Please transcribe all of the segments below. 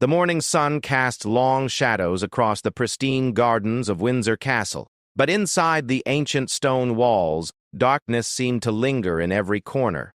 The morning sun cast long shadows across the pristine gardens of Windsor Castle, but inside the ancient stone walls, darkness seemed to linger in every corner.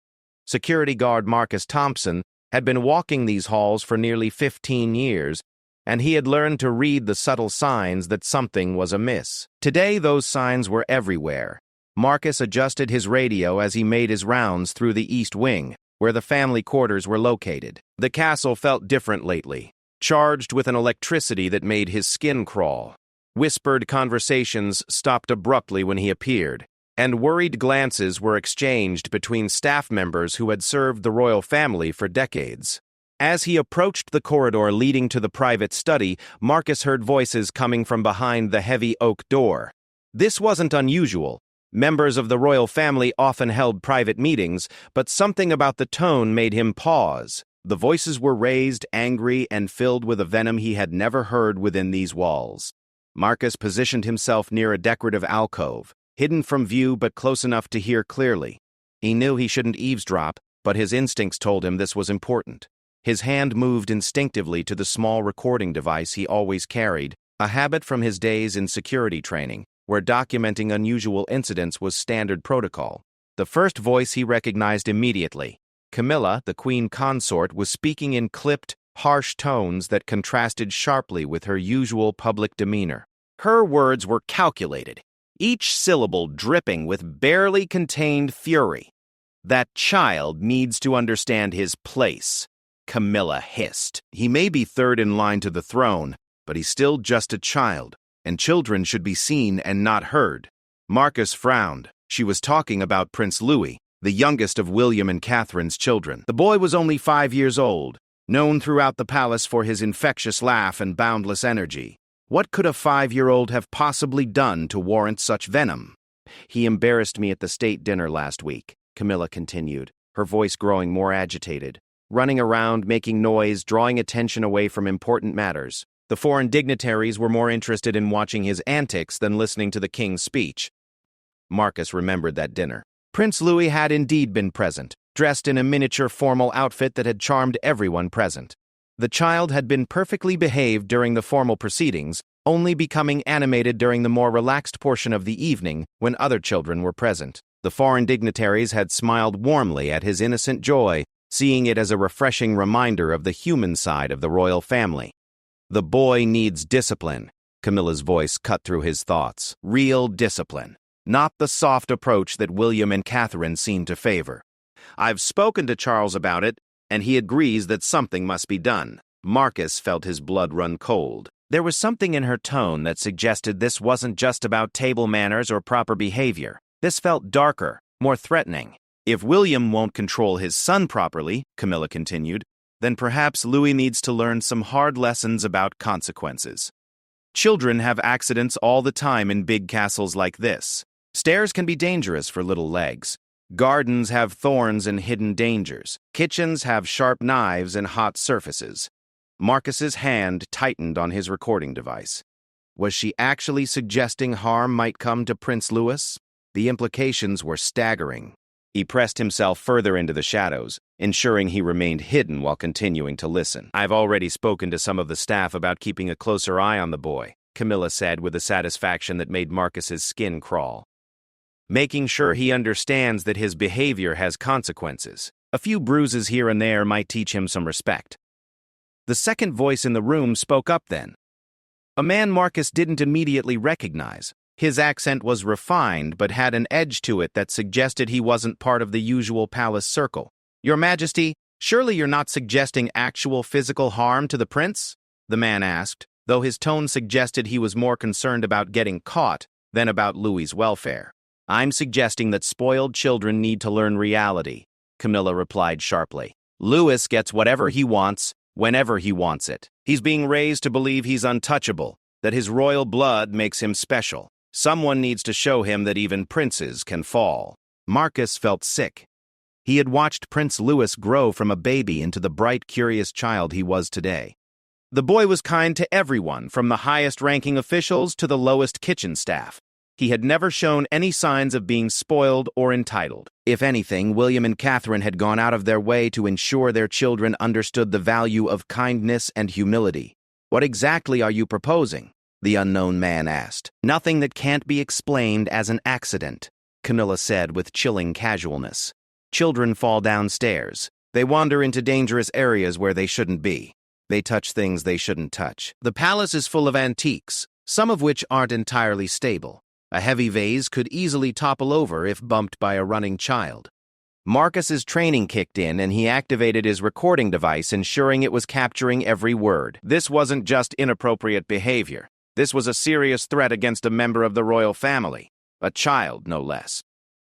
Security guard Marcus Thompson had been walking these halls for nearly 15 years, and he had learned to read the subtle signs that something was amiss. Today, those signs were everywhere. Marcus adjusted his radio as he made his rounds through the East Wing, where the family quarters were located. The castle felt different lately, charged with an electricity that made his skin crawl. Whispered conversations stopped abruptly when he appeared, and worried glances were exchanged between staff members who had served the royal family for decades. As he approached the corridor leading to the private study, Marcus heard voices coming from behind the heavy oak door. This wasn't unusual. Members of the royal family often held private meetings, but something about the tone made him pause. The voices were raised, angry, and filled with a venom he had never heard within these walls. Marcus positioned himself near a decorative alcove, hidden from view but close enough to hear clearly. He knew he shouldn't eavesdrop, but his instincts told him this was important. His hand moved instinctively to the small recording device he always carried, a habit from his days in security training, where documenting unusual incidents was standard protocol. The first voice he recognized immediately. Camilla, the queen consort, was speaking in clipped, harsh tones that contrasted sharply with her usual public demeanor. Her words were calculated, each syllable dripping with barely contained fury. "That child needs to understand his place," Camilla hissed. "He may be third in line to the throne, but he's still just a child, and children should be seen and not heard." Marcus frowned. She was talking about Prince Louis, the youngest of William and Catherine's children. The boy was only 5 years old, known throughout the palace for his infectious laugh and boundless energy. What could a 5-year-old have possibly done to warrant such venom? "He embarrassed me at the state dinner last week," Camilla continued, her voice growing more agitated. "Running around, making noise, drawing attention away from important matters. The foreign dignitaries were more interested in watching his antics than listening to the king's speech." Marcus remembered that dinner. Prince Louis had indeed been present, dressed in a miniature formal outfit that had charmed everyone present. The child had been perfectly behaved during the formal proceedings, only becoming animated during the more relaxed portion of the evening when other children were present. The foreign dignitaries had smiled warmly at his innocent joy, seeing it as a refreshing reminder of the human side of the royal family. "The boy needs discipline," Camilla's voice cut through his thoughts. "Real discipline, not the soft approach that William and Catherine seem to favor. I've spoken to Charles about it, and he agrees that something must be done." Marcus felt his blood run cold. There was something in her tone that suggested this wasn't just about table manners or proper behavior. This felt darker, more threatening. "If William won't control his son properly," Camilla continued, "then perhaps Louis needs to learn some hard lessons about consequences. Children have accidents all the time in big castles like this. Stairs can be dangerous for little legs. Gardens have thorns and hidden dangers. Kitchens have sharp knives and hot surfaces." Marcus's hand tightened on his recording device. Was she actually suggesting harm might come to Prince Louis? The implications were staggering. He pressed himself further into the shadows, ensuring he remained hidden while continuing to listen. "I've already spoken to some of the staff about keeping a closer eye on the boy," Camilla said with a satisfaction that made Marcus's skin crawl. "Making sure he understands that his behavior has consequences. A few bruises here and there might teach him some respect." The second voice in the room spoke up then. A man Marcus didn't immediately recognize. His accent was refined but had an edge to it that suggested he wasn't part of the usual palace circle. "Your Majesty, surely you're not suggesting actual physical harm to the prince?" the man asked, though his tone suggested he was more concerned about getting caught than about Louis's welfare. "I'm suggesting that spoiled children need to learn reality," Camilla replied sharply. "Louis gets whatever he wants, whenever he wants it. He's being raised to believe he's untouchable, that his royal blood makes him special. Someone needs to show him that even princes can fall." Marcus felt sick. He had watched Prince Louis grow from a baby into the bright, curious child he was today. The boy was kind to everyone, from the highest-ranking officials to the lowest kitchen staff. He had never shown any signs of being spoiled or entitled. If anything, William and Catherine had gone out of their way to ensure their children understood the value of kindness and humility. "What exactly are you proposing?" the unknown man asked. "Nothing that can't be explained as an accident," Camilla said with chilling casualness. "Children fall downstairs. They wander into dangerous areas where they shouldn't be. They touch things they shouldn't touch. The palace is full of antiques, some of which aren't entirely stable. A heavy vase could easily topple over if bumped by a running child." Marcus's training kicked in and he activated his recording device, ensuring it was capturing every word. This wasn't just inappropriate behavior. This was a serious threat against a member of the royal family, a child no less.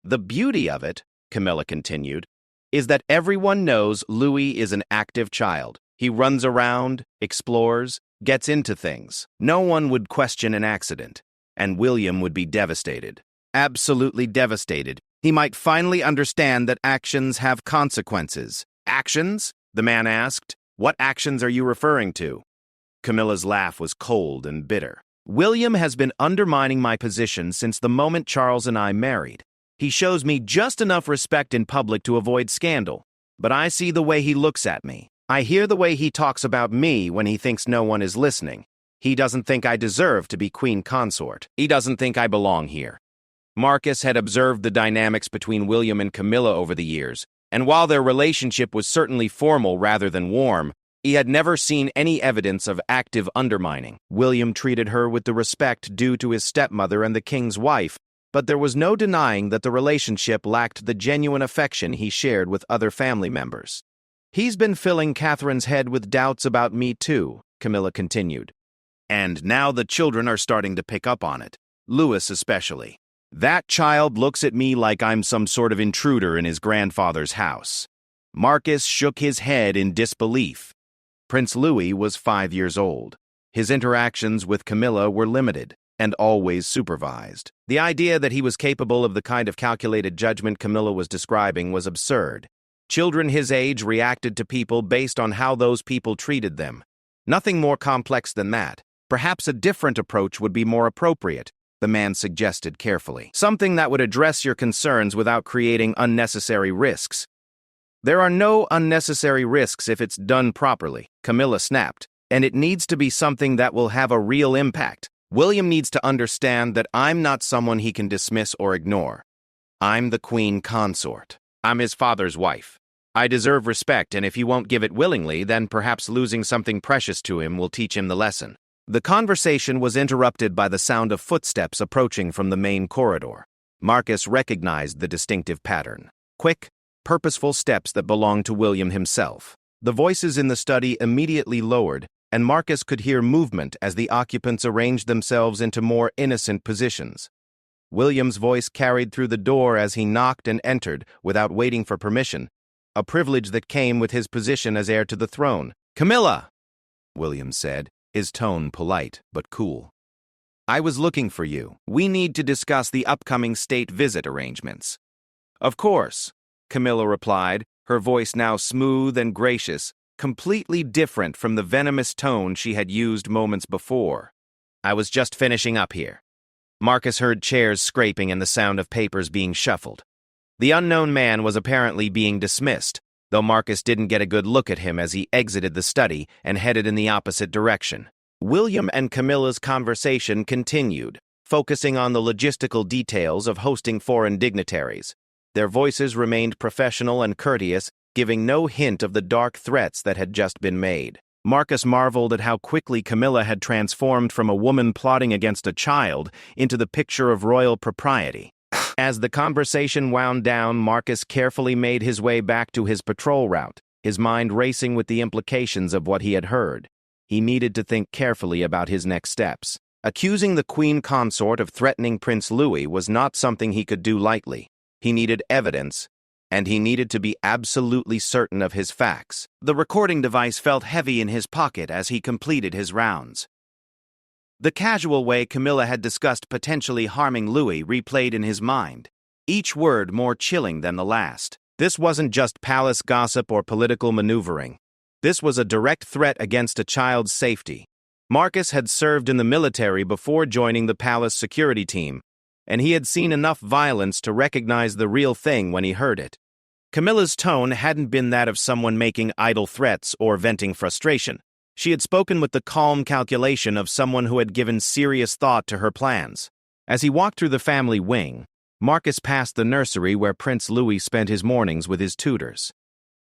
"The beauty of it," Camilla continued, "is that everyone knows Louis is an active child. He runs around, explores, gets into things. No one would question an accident. And William would be devastated. Absolutely devastated. He might finally understand that actions have consequences." "Actions?" the man asked. "What actions are you referring to?" Camilla's laugh was cold and bitter. "William has been undermining my position since the moment Charles and I married. He shows me just enough respect in public to avoid scandal. But I see the way he looks at me. I hear the way he talks about me when he thinks no one is listening. He doesn't think I deserve to be queen consort. He doesn't think I belong here." Marcus had observed the dynamics between William and Camilla over the years, and while their relationship was certainly formal rather than warm, he had never seen any evidence of active undermining. William treated her with the respect due to his stepmother and the king's wife, but there was no denying that the relationship lacked the genuine affection he shared with other family members. "He's been filling Catherine's head with doubts about me too," Camilla continued. "And now the children are starting to pick up on it. Louis especially. That child looks at me like I'm some sort of intruder in his grandfather's house." Marcus shook his head in disbelief. Prince Louis was 5 years old. His interactions with Camilla were limited and always supervised. The idea that he was capable of the kind of calculated judgment Camilla was describing was absurd. Children his age reacted to people based on how those people treated them. Nothing more complex than that. Perhaps a different approach would be more appropriate, the man suggested carefully. "Something that would address your concerns without creating unnecessary risks." "There are no unnecessary risks if it's done properly," Camilla snapped, "and it needs to be something that will have a real impact. William needs to understand that I'm not someone he can dismiss or ignore. I'm the queen consort. I'm his father's wife. I deserve respect, and if he won't give it willingly, then perhaps losing something precious to him will teach him the lesson." The conversation was interrupted by the sound of footsteps approaching from the main corridor. Marcus recognized the distinctive pattern. Quick, purposeful steps that belonged to William himself. The voices in the study immediately lowered, and Marcus could hear movement as the occupants arranged themselves into more innocent positions. William's voice carried through the door as he knocked and entered without waiting for permission, a privilege that came with his position as heir to the throne. "Camilla," William said, his tone polite but cool. "I was looking for you. We need to discuss the upcoming state visit arrangements." "Of course," Camilla replied, her voice now smooth and gracious, completely different from the venomous tone she had used moments before. "I was just finishing up here." Marcus heard chairs scraping and the sound of papers being shuffled. The unknown man was apparently being dismissed, though Marcus didn't get a good look at him as he exited the study and headed in the opposite direction. William and Camilla's conversation continued, focusing on the logistical details of hosting foreign dignitaries. Their voices remained professional and courteous, giving no hint of the dark threats that had just been made. Marcus marveled at how quickly Camilla had transformed from a woman plotting against a child into the picture of royal propriety. As the conversation wound down, Marcus carefully made his way back to his patrol route, his mind racing with the implications of what he had heard. He needed to think carefully about his next steps. Accusing the queen consort of threatening Prince Louis was not something he could do lightly. He needed evidence, and he needed to be absolutely certain of his facts. The recording device felt heavy in his pocket as he completed his rounds. The casual way Camilla had discussed potentially harming Louis replayed in his mind, each word more chilling than the last. This wasn't just palace gossip or political maneuvering. This was a direct threat against a child's safety. Marcus had served in the military before joining the palace security team, and he had seen enough violence to recognize the real thing when he heard it. Camilla's tone hadn't been that of someone making idle threats or venting frustration. She had spoken with the calm calculation of someone who had given serious thought to her plans. As he walked through the family wing, Marcus passed the nursery where Prince Louis spent his mornings with his tutors.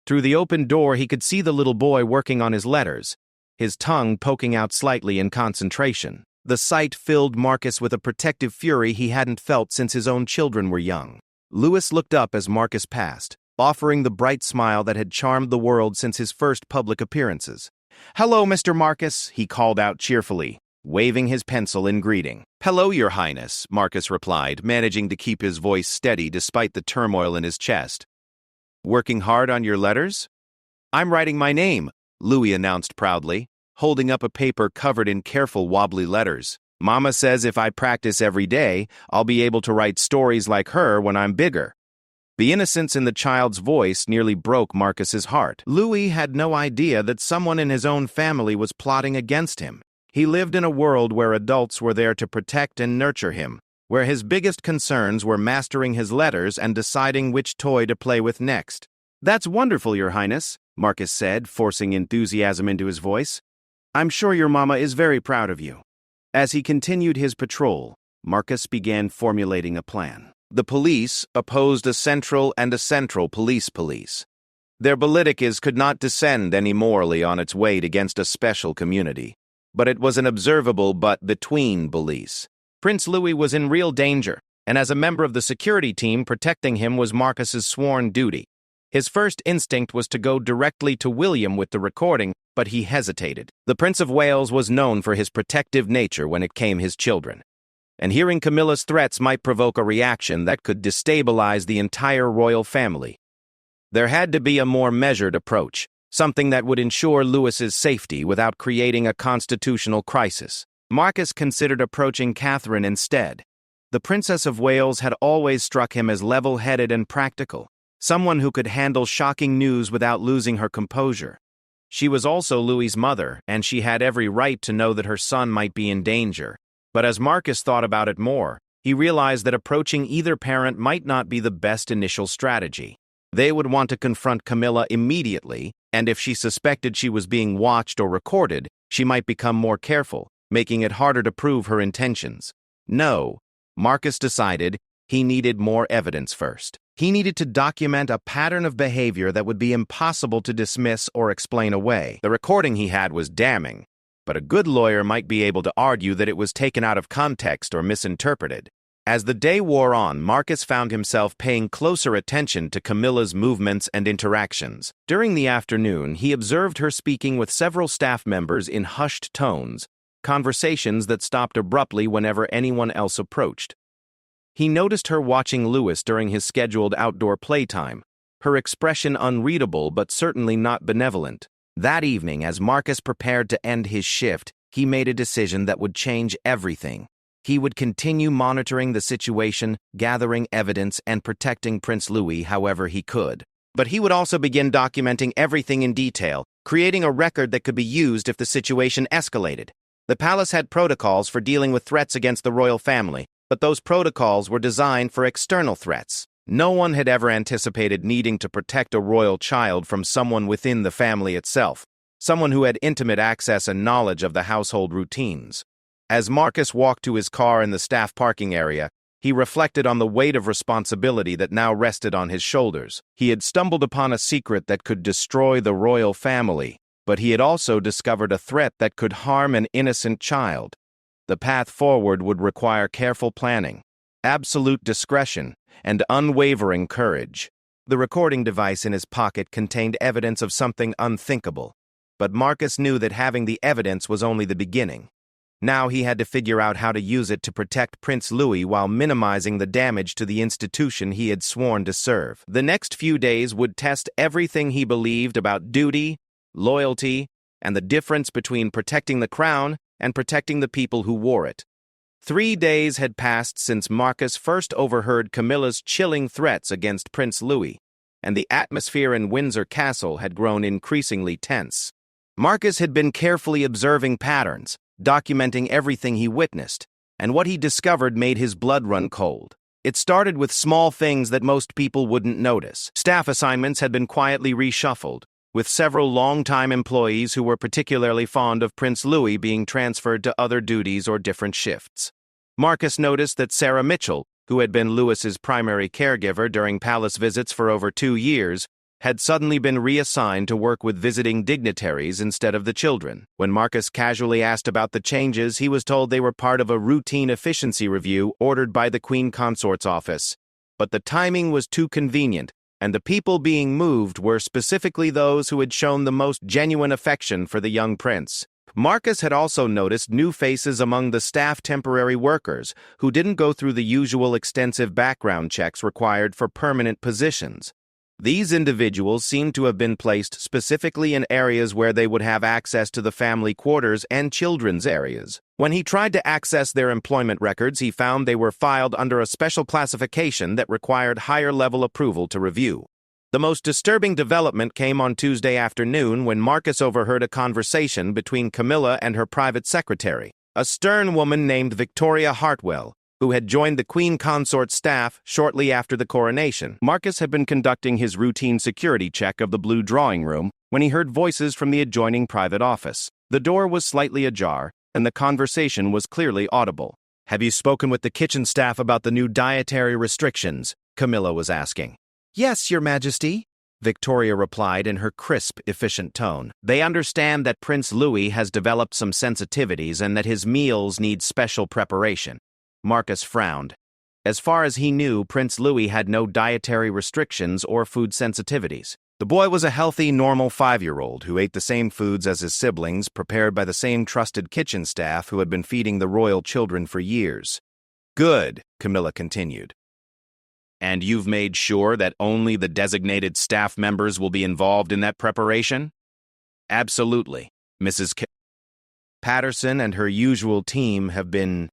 Through the open door, he could see the little boy working on his letters, his tongue poking out slightly in concentration. The sight filled Marcus with a protective fury he hadn't felt since his own children were young. Louis looked up as Marcus passed, offering the bright smile that had charmed the world since his first public appearances. "Hello, Mr. Marcus," he called out cheerfully, waving his pencil in greeting. "Hello, Your Highness," Marcus replied, managing to keep his voice steady despite the turmoil in his chest. "Working hard on your letters?" "I'm writing my name," Louis announced proudly, holding up a paper covered in careful wobbly letters. "Mama says if I practice every day, I'll be able to write stories like her when I'm bigger." The innocence in the child's voice nearly broke Marcus's heart. Louis had no idea that someone in his own family was plotting against him. He lived in a world where adults were there to protect and nurture him, where his biggest concerns were mastering his letters and deciding which toy to play with next. "That's wonderful, Your Highness," Marcus said, forcing enthusiasm into his voice. "I'm sure your mama is very proud of you." As he continued his patrol, Marcus began formulating a plan. The police opposed a central police. Their politicus could not descend any morally on its weight against a special community, but it was an observable but between police. Prince Louis was in real danger, and as a member of the security team, protecting him was Marcus's sworn duty. His first instinct was to go directly to William with the recording, but he hesitated. The Prince of Wales was known for his protective nature when it came his children, and hearing Camilla's threats might provoke a reaction that could destabilize the entire royal family. There had to be a more measured approach, something that would ensure Louis's safety without creating a constitutional crisis. Marcus considered approaching Catherine instead. The Princess of Wales had always struck him as level-headed and practical, someone who could handle shocking news without losing her composure. She was also Louis's mother, and she had every right to know that her son might be in danger. But as Marcus thought about it more, he realized that approaching either parent might not be the best initial strategy. They would want to confront Camilla immediately, and if she suspected she was being watched or recorded, she might become more careful, making it harder to prove her intentions. No, Marcus decided he needed more evidence first. He needed to document a pattern of behavior that would be impossible to dismiss or explain away. The recording he had was damning, but a good lawyer might be able to argue that it was taken out of context or misinterpreted. As the day wore on, Marcus found himself paying closer attention to Camilla's movements and interactions. During the afternoon, he observed her speaking with several staff members in hushed tones, conversations that stopped abruptly whenever anyone else approached. He noticed her watching Louis during his scheduled outdoor playtime, her expression unreadable but certainly not benevolent. That evening, as Marcus prepared to end his shift, he made a decision that would change everything. He would continue monitoring the situation, gathering evidence, and protecting Prince Louis however he could. But he would also begin documenting everything in detail, creating a record that could be used if the situation escalated. The palace had protocols for dealing with threats against the royal family, but those protocols were designed for external threats. No one had ever anticipated needing to protect a royal child from someone within the family itself, someone who had intimate access and knowledge of the household routines. As Marcus walked to his car in the staff parking area, he reflected on the weight of responsibility that now rested on his shoulders. He had stumbled upon a secret that could destroy the royal family, but he had also discovered a threat that could harm an innocent child. The path forward would require careful planning, absolute discretion, and unwavering courage. The recording device in his pocket contained evidence of something unthinkable, but Marcus knew that having the evidence was only the beginning. Now he had to figure out how to use it to protect Prince Louis while minimizing the damage to the institution he had sworn to serve. The next few days would test everything he believed about duty, loyalty, and the difference between protecting the crown and protecting the people who wore it. 3 days had passed since Marcus first overheard Camilla's chilling threats against Prince Louis, and the atmosphere in Windsor Castle had grown increasingly tense. Marcus had been carefully observing patterns, documenting everything he witnessed, and what he discovered made his blood run cold. It started with small things that most people wouldn't notice. Staff assignments had been quietly reshuffled, with several long-time employees who were particularly fond of Prince Louis being transferred to other duties or different shifts. Marcus noticed that Sarah Mitchell, who had been Louis's primary caregiver during palace visits for over 2 years, had suddenly been reassigned to work with visiting dignitaries instead of the children. When Marcus casually asked about the changes, he was told they were part of a routine efficiency review ordered by the Queen Consort's office. But the timing was too convenient, and the people being moved were specifically those who had shown the most genuine affection for the young prince. Marcus had also noticed new faces among the staff temporary workers who didn't go through the usual extensive background checks required for permanent positions. These individuals seemed to have been placed specifically in areas where they would have access to the family quarters and children's areas. When he tried to access their employment records, he found they were filed under a special classification that required higher-level approval to review. The most disturbing development came on Tuesday afternoon when Marcus overheard a conversation between Camilla and her private secretary, a stern woman named Victoria Hartwell, who had joined the Queen Consort staff shortly after the coronation. Marcus had been conducting his routine security check of the blue drawing room when he heard voices from the adjoining private office. The door was slightly ajar, and the conversation was clearly audible. "Have you spoken with the kitchen staff about the new dietary restrictions?" Camilla was asking. "Yes, Your Majesty," Victoria replied in her crisp, efficient tone. "They understand that Prince Louis has developed some sensitivities and that his meals need special preparation." Marcus frowned. As far as he knew, Prince Louis had no dietary restrictions or food sensitivities. The boy was a healthy, normal 5-year-old who ate the same foods as his siblings, prepared by the same trusted kitchen staff who had been feeding the royal children for years. "Good," Camilla continued. "And you've made sure that only the designated staff members will be involved in that preparation?" "Absolutely. Mrs. Patterson and her usual team have been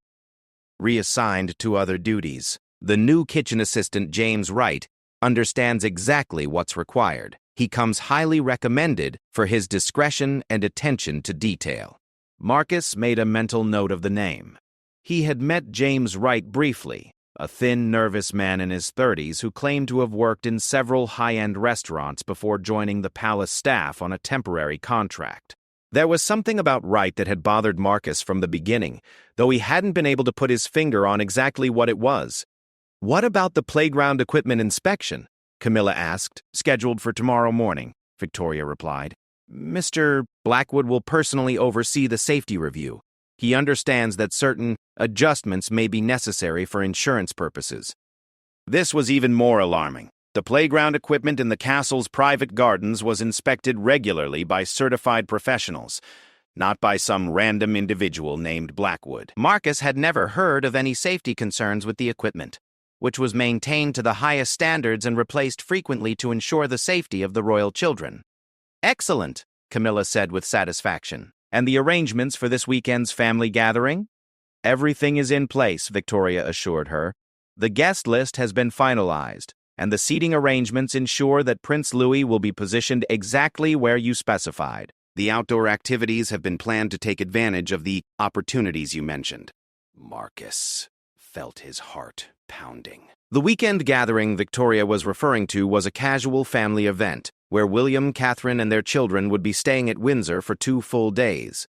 reassigned to other duties. The new kitchen assistant, James Wright, understands exactly what's required. He comes highly recommended for his discretion and attention to detail." Marcus made a mental note of the name. He had met James Wright briefly, a thin, nervous man in his 30s who claimed to have worked in several high-end restaurants before joining the palace staff on a temporary contract. There was something about Wright that had bothered Marcus from the beginning, though he hadn't been able to put his finger on exactly what it was. "What about the playground equipment inspection?" Camilla asked. "Scheduled for tomorrow morning," Victoria replied. "Mr. Blackwood will personally oversee the safety review. He understands that certain adjustments may be necessary for insurance purposes." This was even more alarming. The playground equipment in the castle's private gardens was inspected regularly by certified professionals, not by some random individual named Blackwood. Marcus had never heard of any safety concerns with the equipment, which was maintained to the highest standards and replaced frequently to ensure the safety of the royal children. "Excellent," Camilla said with satisfaction. "And the arrangements for this weekend's family gathering?" "Everything is in place," Victoria assured her. "The guest list has been finalized, and the seating arrangements ensure that Prince Louis will be positioned exactly where you specified. The outdoor activities have been planned to take advantage of the opportunities you mentioned." Marcus felt his heart pounding. The weekend gathering Victoria was referring to was a casual family event, where William, Catherine, and their children would be staying at Windsor for 2 full days.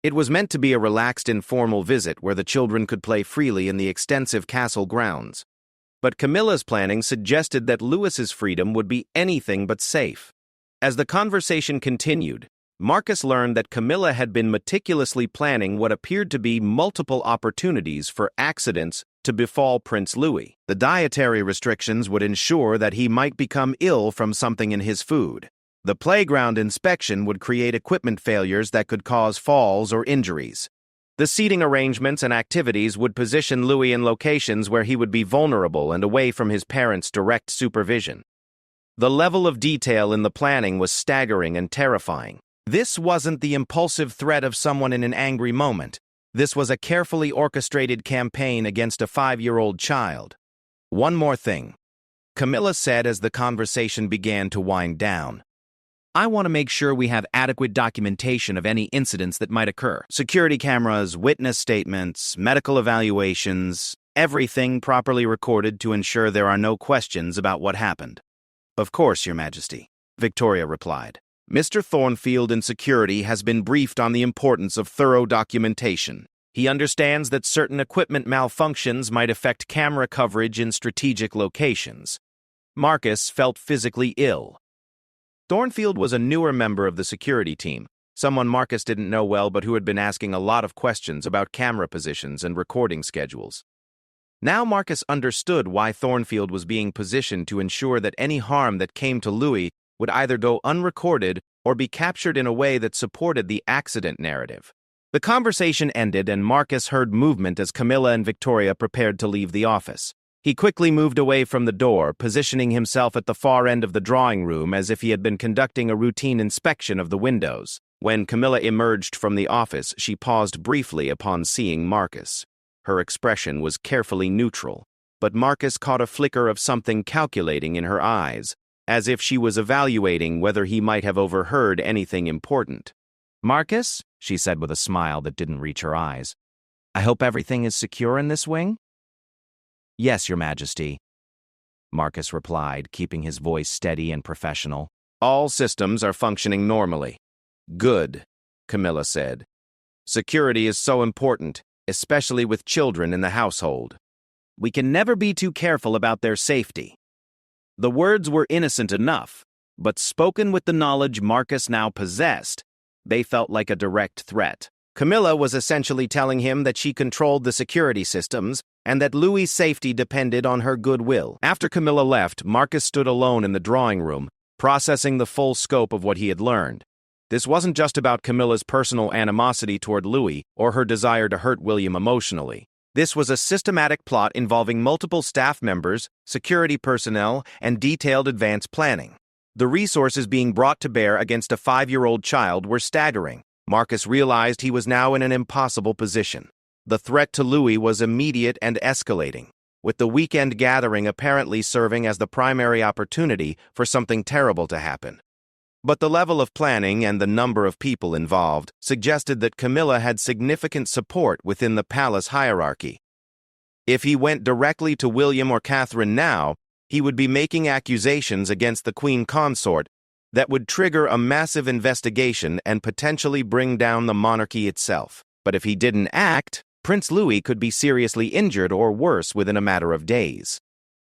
It was meant to be a relaxed, informal visit where the children could play freely in the extensive castle grounds. But Camilla's planning suggested that Louis's freedom would be anything but safe. As the conversation continued, Marcus learned that Camilla had been meticulously planning what appeared to be multiple opportunities for accidents to befall Prince Louis. The dietary restrictions would ensure that he might become ill from something in his food. The playground inspection would create equipment failures that could cause falls or injuries. The seating arrangements and activities would position Louis in locations where he would be vulnerable and away from his parents' direct supervision. The level of detail in the planning was staggering and terrifying. This wasn't the impulsive threat of someone in an angry moment. This was a carefully orchestrated campaign against a 5-year-old child. "One more thing," Camilla said as the conversation began to wind down. I want to make sure we have adequate documentation of any incidents that might occur. Security cameras, witness statements, medical evaluations, everything properly recorded to ensure there are no questions about what happened. Of course, Your Majesty, Victoria replied. Mr. Thornfield in security has been briefed on the importance of thorough documentation. He understands that certain equipment malfunctions might affect camera coverage in strategic locations. Marcus felt physically ill. Thornfield was a newer member of the security team, someone Marcus didn't know well but who had been asking a lot of questions about camera positions and recording schedules. Now Marcus understood why Thornfield was being positioned to ensure that any harm that came to Louis would either go unrecorded or be captured in a way that supported the accident narrative. The conversation ended and Marcus heard movement as Camilla and Victoria prepared to leave the office. He quickly moved away from the door, positioning himself at the far end of the drawing room as if he had been conducting a routine inspection of the windows. When Camilla emerged from the office, she paused briefly upon seeing Marcus. Her expression was carefully neutral, but Marcus caught a flicker of something calculating in her eyes, as if she was evaluating whether he might have overheard anything important. "Marcus," she said with a smile that didn't reach her eyes, "I hope everything is secure in this wing?" "Yes, Your Majesty," Marcus replied, keeping his voice steady and professional. "All systems are functioning normally." "Good," Camilla said. "Security is so important, especially with children in the household. We can never be too careful about their safety." The words were innocent enough, but spoken with the knowledge Marcus now possessed, they felt like a direct threat. Camilla was essentially telling him that she controlled the security systems and that Louis' safety depended on her goodwill. After Camilla left, Marcus stood alone in the drawing room, processing the full scope of what he had learned. This wasn't just about Camilla's personal animosity toward Louis or her desire to hurt William emotionally. This was a systematic plot involving multiple staff members, security personnel, and detailed advance planning. The resources being brought to bear against a 5-year-old child were staggering. Marcus realized he was now in an impossible position. The threat to Louis was immediate and escalating, with the weekend gathering apparently serving as the primary opportunity for something terrible to happen. But the level of planning and the number of people involved suggested that Camilla had significant support within the palace hierarchy. If he went directly to William or Catherine now, he would be making accusations against the Queen Consort that would trigger a massive investigation and potentially bring down the monarchy itself. But if he didn't act, Prince Louis could be seriously injured or worse within a matter of days.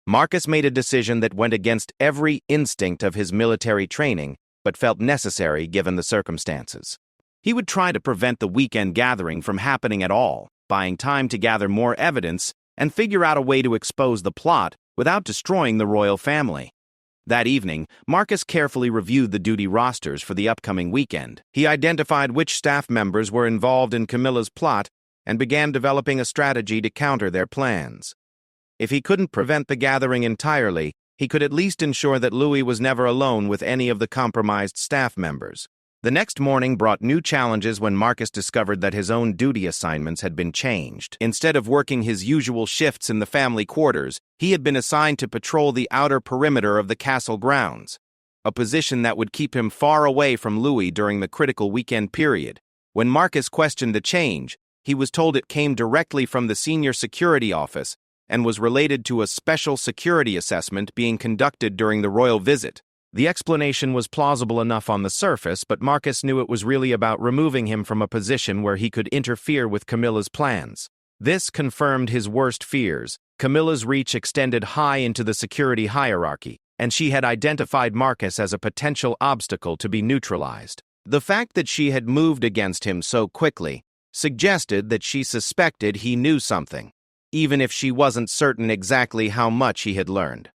Marcus made a decision that went against every instinct of his military training, but felt necessary given the circumstances. He would try to prevent the weekend gathering from happening at all, buying time to gather more evidence and figure out a way to expose the plot without destroying the royal family. That evening, Marcus carefully reviewed the duty rosters for the upcoming weekend. He identified which staff members were involved in Camilla's plot and began developing a strategy to counter their plans. If he couldn't prevent the gathering entirely, he could at least ensure that Louis was never alone with any of the compromised staff members. The next morning brought new challenges when Marcus discovered that his own duty assignments had been changed. Instead of working his usual shifts in the family quarters, he had been assigned to patrol the outer perimeter of the castle grounds, a position that would keep him far away from Louis during the critical weekend period. When Marcus questioned the change, he was told it came directly from the senior security office and was related to a special security assessment being conducted during the royal visit. The explanation was plausible enough on the surface, but Marcus knew it was really about removing him from a position where he could interfere with Camilla's plans. This confirmed his worst fears. Camilla's reach extended high into the security hierarchy, and she had identified Marcus as a potential obstacle to be neutralized. The fact that she had moved against him so quickly suggested that she suspected he knew something, even if she wasn't certain exactly how much he had learned.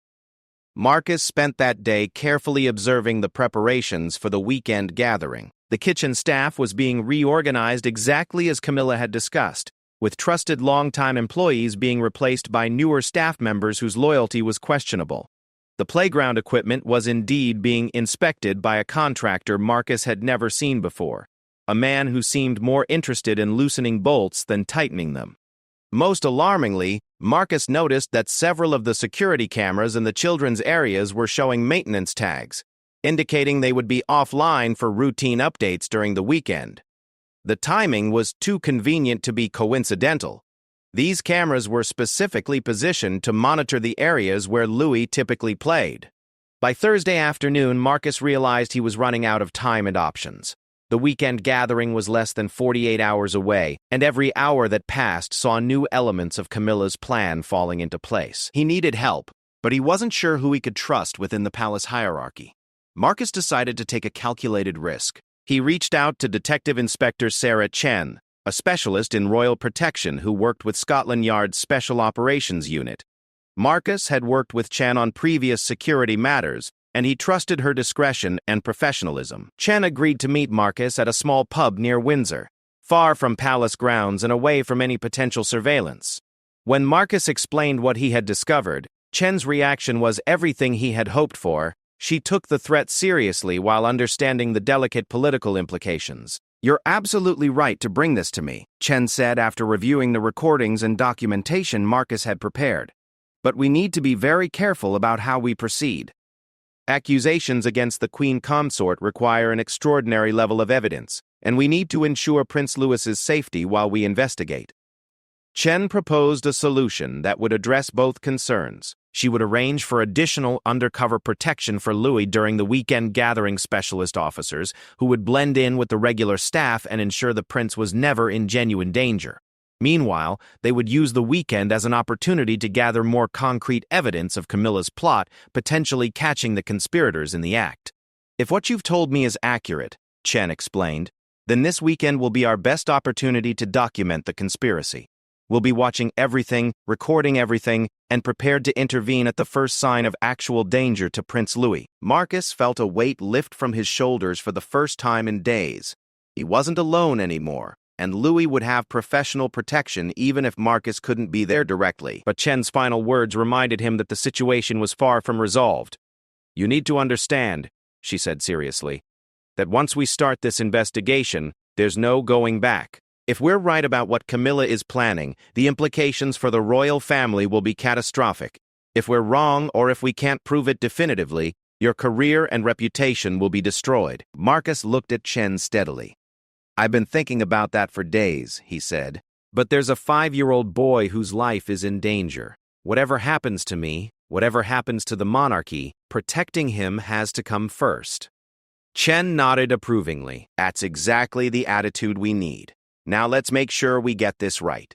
Marcus spent that day carefully observing the preparations for the weekend gathering. The kitchen staff was being reorganized exactly as Camilla had discussed, with trusted longtime employees being replaced by newer staff members whose loyalty was questionable. The playground equipment was indeed being inspected by a contractor Marcus had never seen before, a man who seemed more interested in loosening bolts than tightening them. Most alarmingly, Marcus noticed that several of the security cameras in the children's areas were showing maintenance tags, indicating they would be offline for routine updates during the weekend. The timing was too convenient to be coincidental. These cameras were specifically positioned to monitor the areas where Louis typically played. By Thursday afternoon, Marcus realized he was running out of time and options. The weekend gathering was less than 48 hours away, and every hour that passed saw new elements of Camilla's plan falling into place. He needed help, but he wasn't sure who he could trust within the palace hierarchy. Marcus decided to take a calculated risk. He reached out to Detective Inspector Sarah Chen, a specialist in royal protection who worked with Scotland Yard's Special Operations Unit. Marcus had worked with Chen on previous security matters, and he trusted her discretion and professionalism. Chen agreed to meet Marcus at a small pub near Windsor, far from palace grounds and away from any potential surveillance. When Marcus explained what he had discovered, Chen's reaction was everything he had hoped for. She took the threat seriously while understanding the delicate political implications. "You're absolutely right to bring this to me," Chen said after reviewing the recordings and documentation Marcus had prepared. "But we need to be very careful about how we proceed. Accusations against the Queen Consort require an extraordinary level of evidence, and we need to ensure Prince Louis's safety while we investigate." Chen proposed a solution that would address both concerns. She would arrange for additional undercover protection for Louis during the weekend gathering, specialist officers who would blend in with the regular staff and ensure the prince was never in genuine danger. Meanwhile, they would use the weekend as an opportunity to gather more concrete evidence of Camilla's plot, potentially catching the conspirators in the act. "If what you've told me is accurate," Chen explained, "then this weekend will be our best opportunity to document the conspiracy. We'll be watching everything, recording everything, and prepared to intervene at the first sign of actual danger to Prince Louis." Marcus felt a weight lift from his shoulders for the first time in days. He wasn't alone anymore, and Louis would have professional protection even if Marcus couldn't be there directly. But Chen's final words reminded him that the situation was far from resolved. "You need to understand," she said seriously, "that once we start this investigation, there's no going back. If we're right about what Camilla is planning, the implications for the royal family will be catastrophic. If we're wrong or if we can't prove it definitively, your career and reputation will be destroyed." Marcus looked at Chen steadily. "I've been thinking about that for days," he said. "But there's a 5-year-old boy whose life is in danger. Whatever happens to me, whatever happens to the monarchy, protecting him has to come first." Chen nodded approvingly. "That's exactly the attitude we need. Now let's make sure we get this right."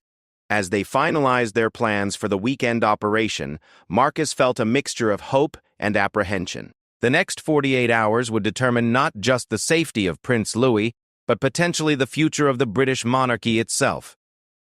As they finalized their plans for the weekend operation, Marcus felt a mixture of hope and apprehension. The next 48 hours would determine not just the safety of Prince Louis, but potentially the future of the British monarchy itself.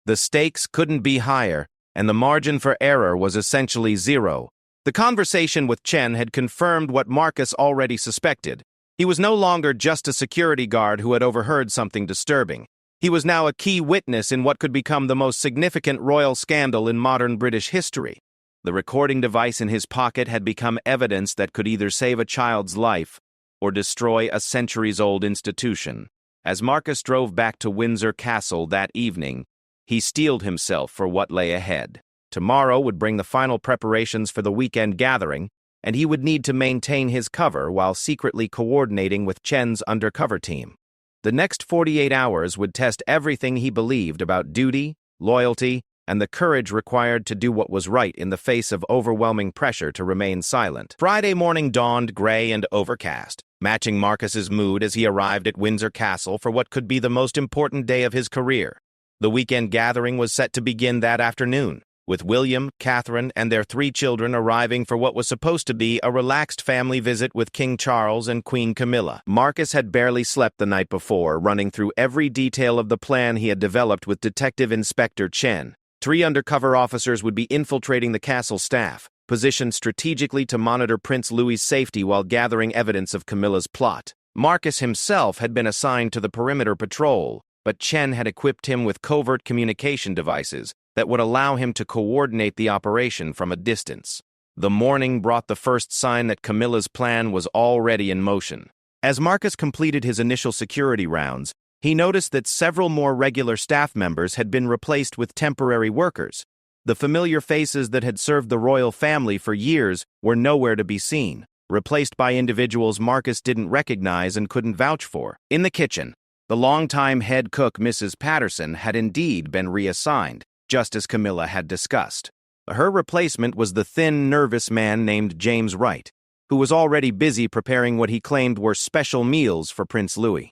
The stakes couldn't be higher, and the margin for error was essentially zero. The conversation with Chen had confirmed what Marcus already suspected. He was no longer just a security guard who had overheard something disturbing. He was now a key witness in what could become the most significant royal scandal in modern British history. The recording device in his pocket had become evidence that could either save a child's life or destroy a centuries-old institution. As Marcus drove back to Windsor Castle that evening, he steeled himself for what lay ahead. Tomorrow would bring the final preparations for the weekend gathering, and he would need to maintain his cover while secretly coordinating with Chen's undercover team. The next 48 hours would test everything he believed about duty, loyalty, and the courage required to do what was right in the face of overwhelming pressure to remain silent. Friday morning dawned gray and overcast, matching Marcus's mood as he arrived at Windsor Castle for what could be the most important day of his career. The weekend gathering was set to begin that afternoon, with William, Catherine, and their 3 children arriving for what was supposed to be a relaxed family visit with King Charles and Queen Camilla. Marcus had barely slept the night before, running through every detail of the plan he had developed with Detective Inspector Chen. 3 undercover officers would be infiltrating the castle staff, positioned strategically to monitor Prince Louis's safety while gathering evidence of Camilla's plot. Marcus himself had been assigned to the perimeter patrol, but Chen had equipped him with covert communication devices that would allow him to coordinate the operation from a distance. The morning brought the first sign that Camilla's plan was already in motion. As Marcus completed his initial security rounds, he noticed that several more regular staff members had been replaced with temporary workers. The familiar faces that had served the royal family for years were nowhere to be seen. replaced by individuals Marcus didn't recognize and couldn't vouch for. In the kitchen, the longtime head cook, Mrs. Patterson, had indeed been reassigned, just as Camilla had discussed. Her replacement was the thin, nervous man named James Wright, who was already busy preparing what he claimed were special meals for Prince Louis.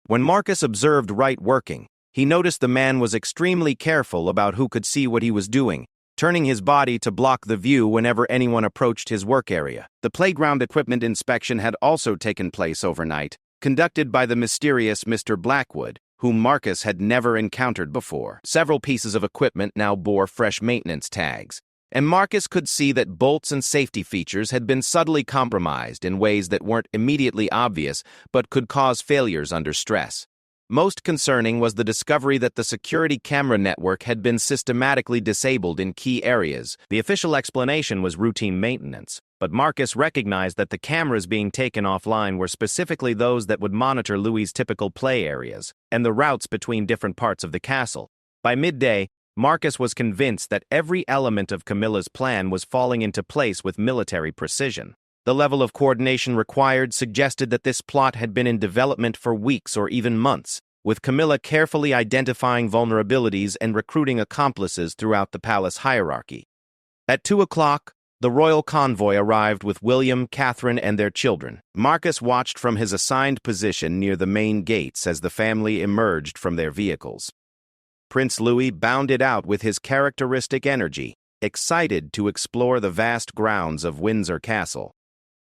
When Marcus observed Wright working, he noticed the man was extremely careful about who could see what he was doing, turning his body to block the view whenever anyone approached his work area. The playground equipment inspection had also taken place overnight, conducted by the mysterious Mr. Blackwood, whom Marcus had never encountered before. Several pieces of equipment now bore fresh maintenance tags, and Marcus could see that bolts and safety features had been subtly compromised in ways that weren't immediately obvious but could cause failures under stress. Most concerning was the discovery that the security camera network had been systematically disabled in key areas. The official explanation was routine maintenance, but Marcus recognized that the cameras being taken offline were specifically those that would monitor Louis's typical play areas and the routes between different parts of the castle. By midday, Marcus was convinced that every element of Camilla's plan was falling into place with military precision. The level of coordination required suggested that this plot had been in development for weeks or even months, with Camilla carefully identifying vulnerabilities and recruiting accomplices throughout the palace hierarchy. At 2 o'clock, the royal convoy arrived with William, Catherine, and their children. Marcus watched from his assigned position near the main gates as the family emerged from their vehicles. Prince Louis bounded out with his characteristic energy, excited to explore the vast grounds of Windsor Castle.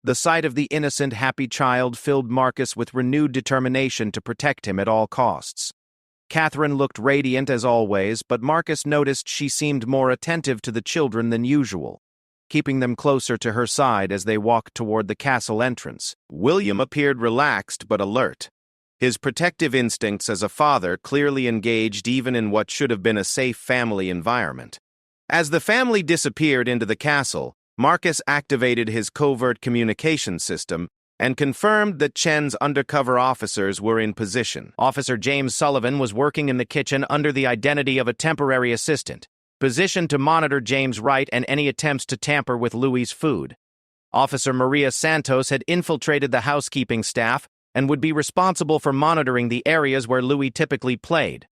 The sight of the innocent, happy child filled Marcus with renewed determination to protect him at all costs. Catherine looked radiant as always, but Marcus noticed she seemed more attentive to the children than usual, keeping them closer to her side as they walked toward the castle entrance. William appeared relaxed but alert, his protective instincts as a father clearly engaged even in what should have been a safe family environment. As the family disappeared into the castle, Marcus activated his covert communication system and confirmed that Chen's undercover officers were in position. Officer James Sullivan was working in the kitchen under the identity of a temporary assistant, positioned to monitor James Wright and any attempts to tamper with Louis's food. Officer Maria Santos had infiltrated the housekeeping staff and would be responsible for monitoring the areas where Louis typically played.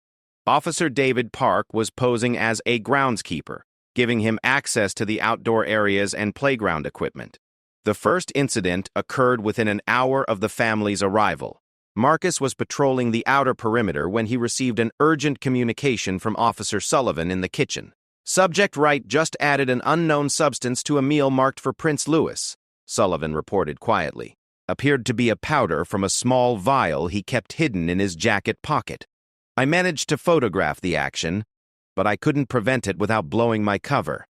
Officer David Park was posing as a groundskeeper, giving him access to the outdoor areas and playground equipment. The first incident occurred within an hour of the family's arrival. Marcus was patrolling the outer perimeter when he received an urgent communication from Officer Sullivan in the kitchen. Subject Wright just added an unknown substance to a meal marked for Prince Louis, Sullivan reported quietly. Appeared to be a powder from a small vial he kept hidden in his jacket pocket. I managed to photograph the action, but I couldn't prevent it without blowing my cover.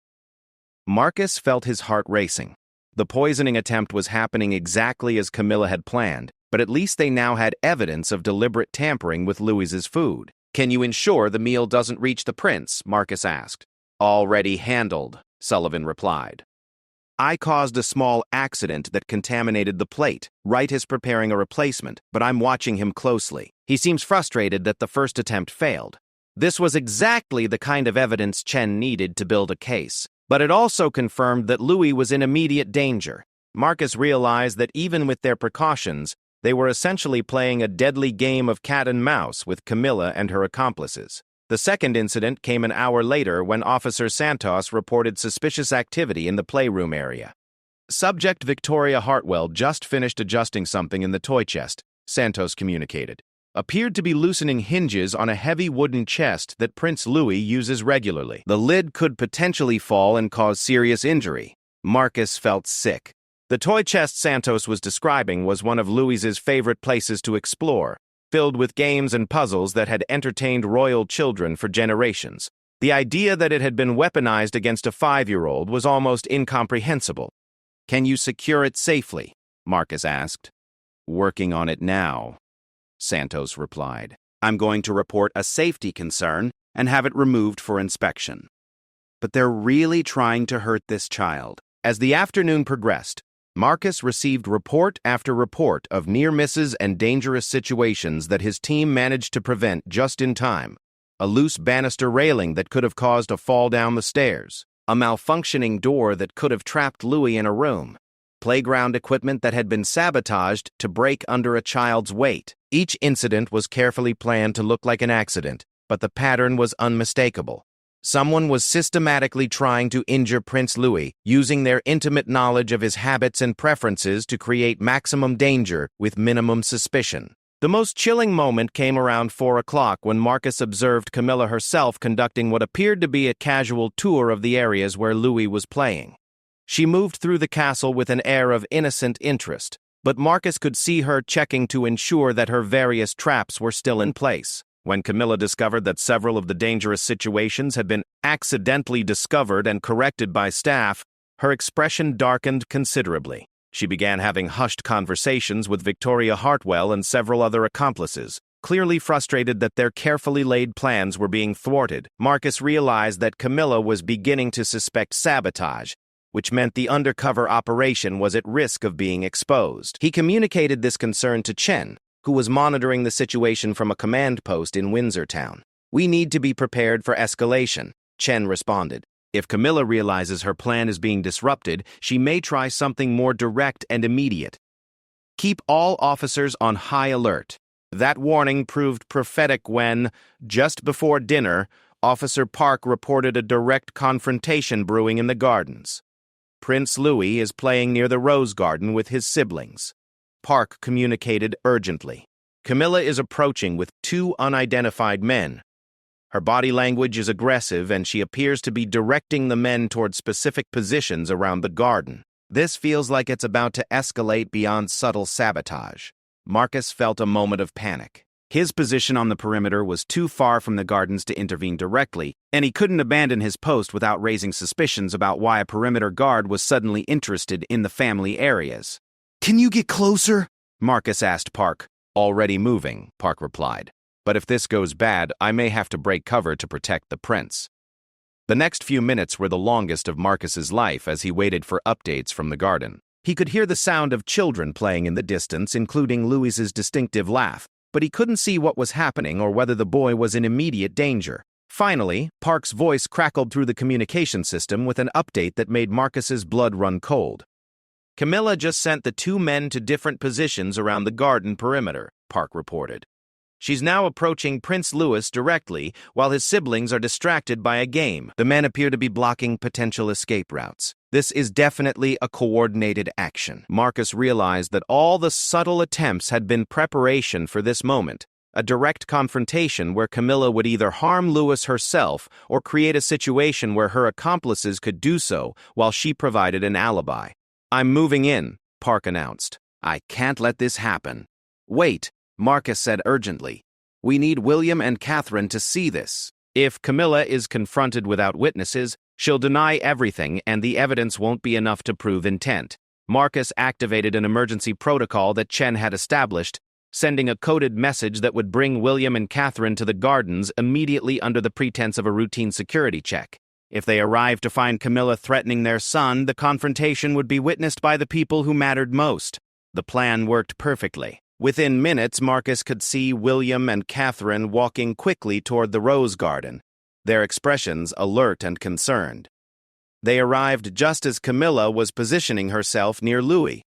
Marcus felt his heart racing. The poisoning attempt was happening exactly as Camilla had planned, but at least they now had evidence of deliberate tampering with Louis's food. "Can you ensure the meal doesn't reach the prince?" Marcus asked. "Already handled," Sullivan replied. "I caused a small accident that contaminated the plate. Wright is preparing a replacement, but I'm watching him closely. He seems frustrated that the first attempt failed." This was exactly the kind of evidence Chen needed to build a case, but it also confirmed that Louis was in immediate danger. Marcus realized that even with their precautions, they were essentially playing a deadly game of cat and mouse with Camilla and her accomplices. The second incident came an hour later when Officer Santos reported suspicious activity in the playroom area. Subject Victoria Hartwell just finished adjusting something in the toy chest, Santos communicated. Appeared to be loosening hinges on a heavy wooden chest that Prince Louis uses regularly. The lid could potentially fall and cause serious injury. Marcus felt sick. The toy chest Santos was describing was one of Louis's favorite places to explore, filled with games and puzzles that had entertained royal children for generations. The idea that it had been weaponized against a 5-year-old was almost incomprehensible. "Can you secure it safely?" Marcus asked. "Working on it now," Santos replied. "I'm going to report a safety concern and have it removed for inspection." But they're really trying to hurt this child. As the afternoon progressed, Marcus received report after report of near misses and dangerous situations that his team managed to prevent just in time. A loose banister railing that could have caused a fall down the stairs. A malfunctioning door that could have trapped Louis in a room. playground equipment that had been sabotaged to break under a child's weight. Each incident was carefully planned to look like an accident, but the pattern was unmistakable. Someone was systematically trying to injure Prince Louis, using their intimate knowledge of his habits and preferences to create maximum danger with minimum suspicion. The most chilling moment came around 4 o'clock when Marcus observed Camilla herself conducting what appeared to be a casual tour of the areas where Louis was playing. She moved through the castle with an air of innocent interest, but Marcus could see her checking to ensure that her various traps were still in place. When Camilla discovered that several of the dangerous situations had been accidentally discovered and corrected by staff, her expression darkened considerably. She began having hushed conversations with Victoria Hartwell and several other accomplices, clearly frustrated that their carefully laid plans were being thwarted. Marcus realized that Camilla was beginning to suspect sabotage, which meant the undercover operation was at risk of being exposed. He communicated this concern to Chen, who was monitoring the situation from a command post in Windsor Town. "We need to be prepared for escalation," Chen responded. "If Camilla realizes her plan is being disrupted, she may try something more direct and immediate. Keep all officers on high alert." That warning proved prophetic when, just before dinner, Officer Park reported a direct confrontation brewing in the gardens. Prince Louis is playing near the Rose Garden with his siblings. Park communicated urgently. Camilla is approaching with 2 unidentified men. Her body language is aggressive and she appears to be directing the men toward specific positions around the garden. This feels like it's about to escalate beyond subtle sabotage. Marcus felt a moment of panic. His position on the perimeter was too far from the gardens to intervene directly, and he couldn't abandon his post without raising suspicions about why a perimeter guard was suddenly interested in the family areas. "Can you get closer?" Marcus asked Park. "Already moving," Park replied. "But if this goes bad, I may have to break cover to protect the prince." The next few minutes were the longest of Marcus's life as he waited for updates from the garden. He could hear the sound of children playing in the distance, including Louis's distinctive laugh, but he couldn't see what was happening or whether the boy was in immediate danger. Finally, Park's voice crackled through the communication system with an update that made Marcus's blood run cold. "Camilla just sent the 2 men to different positions around the garden perimeter," Park reported. "She's now approaching Prince Louis directly while his siblings are distracted by a game. The men appear to be blocking potential escape routes. This is definitely a coordinated action." Marcus realized that all the subtle attempts had been preparation for this moment, a direct confrontation where Camilla would either harm Louis herself or create a situation where her accomplices could do so while she provided an alibi. "I'm moving in," Park announced. "I can't let this happen." "Wait," Marcus said urgently. "We need William and Catherine to see this. If Camilla is confronted without witnesses, she'll deny everything and the evidence won't be enough to prove intent." Marcus activated an emergency protocol that Chen had established, sending a coded message that would bring William and Catherine to the gardens immediately under the pretense of a routine security check. If they arrived to find Camilla threatening their son, the confrontation would be witnessed by the people who mattered most. The plan worked perfectly. Within minutes, Marcus could see William and Catherine walking quickly toward the Rose Garden, their expressions alert and concerned. They arrived just as Camilla was positioning herself near Louis,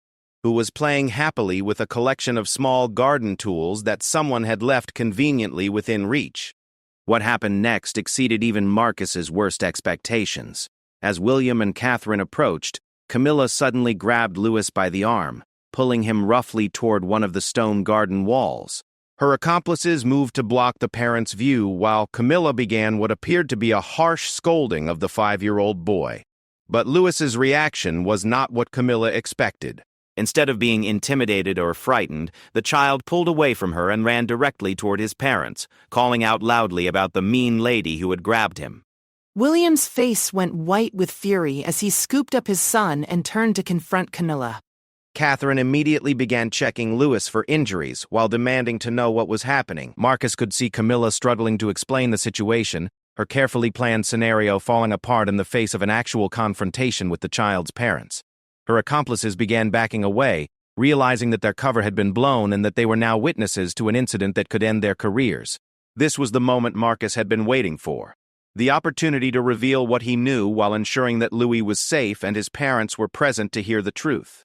who was playing happily with a collection of small garden tools that someone had left conveniently within reach. What happened next exceeded even Marcus's worst expectations. As William and Catherine approached, Camilla suddenly grabbed Louis by the arm, pulling him roughly toward one of the stone garden walls. Her accomplices moved to block the parents' view while Camilla began what appeared to be a harsh scolding of the 5-year-old boy. But Louis's reaction was not what Camilla expected. Instead of being intimidated or frightened, the child pulled away from her and ran directly toward his parents, calling out loudly about the mean lady who had grabbed him. William's face went white with fury as he scooped up his son and turned to confront Camilla. Catherine immediately began checking Louis for injuries while demanding to know what was happening. Marcus could see Camilla struggling to explain the situation, her carefully planned scenario falling apart in the face of an actual confrontation with the child's parents. Her accomplices began backing away, realizing that their cover had been blown and that they were now witnesses to an incident that could end their careers. This was the moment Marcus had been waiting for. The opportunity to reveal what he knew while ensuring that Louis was safe and his parents were present to hear the truth.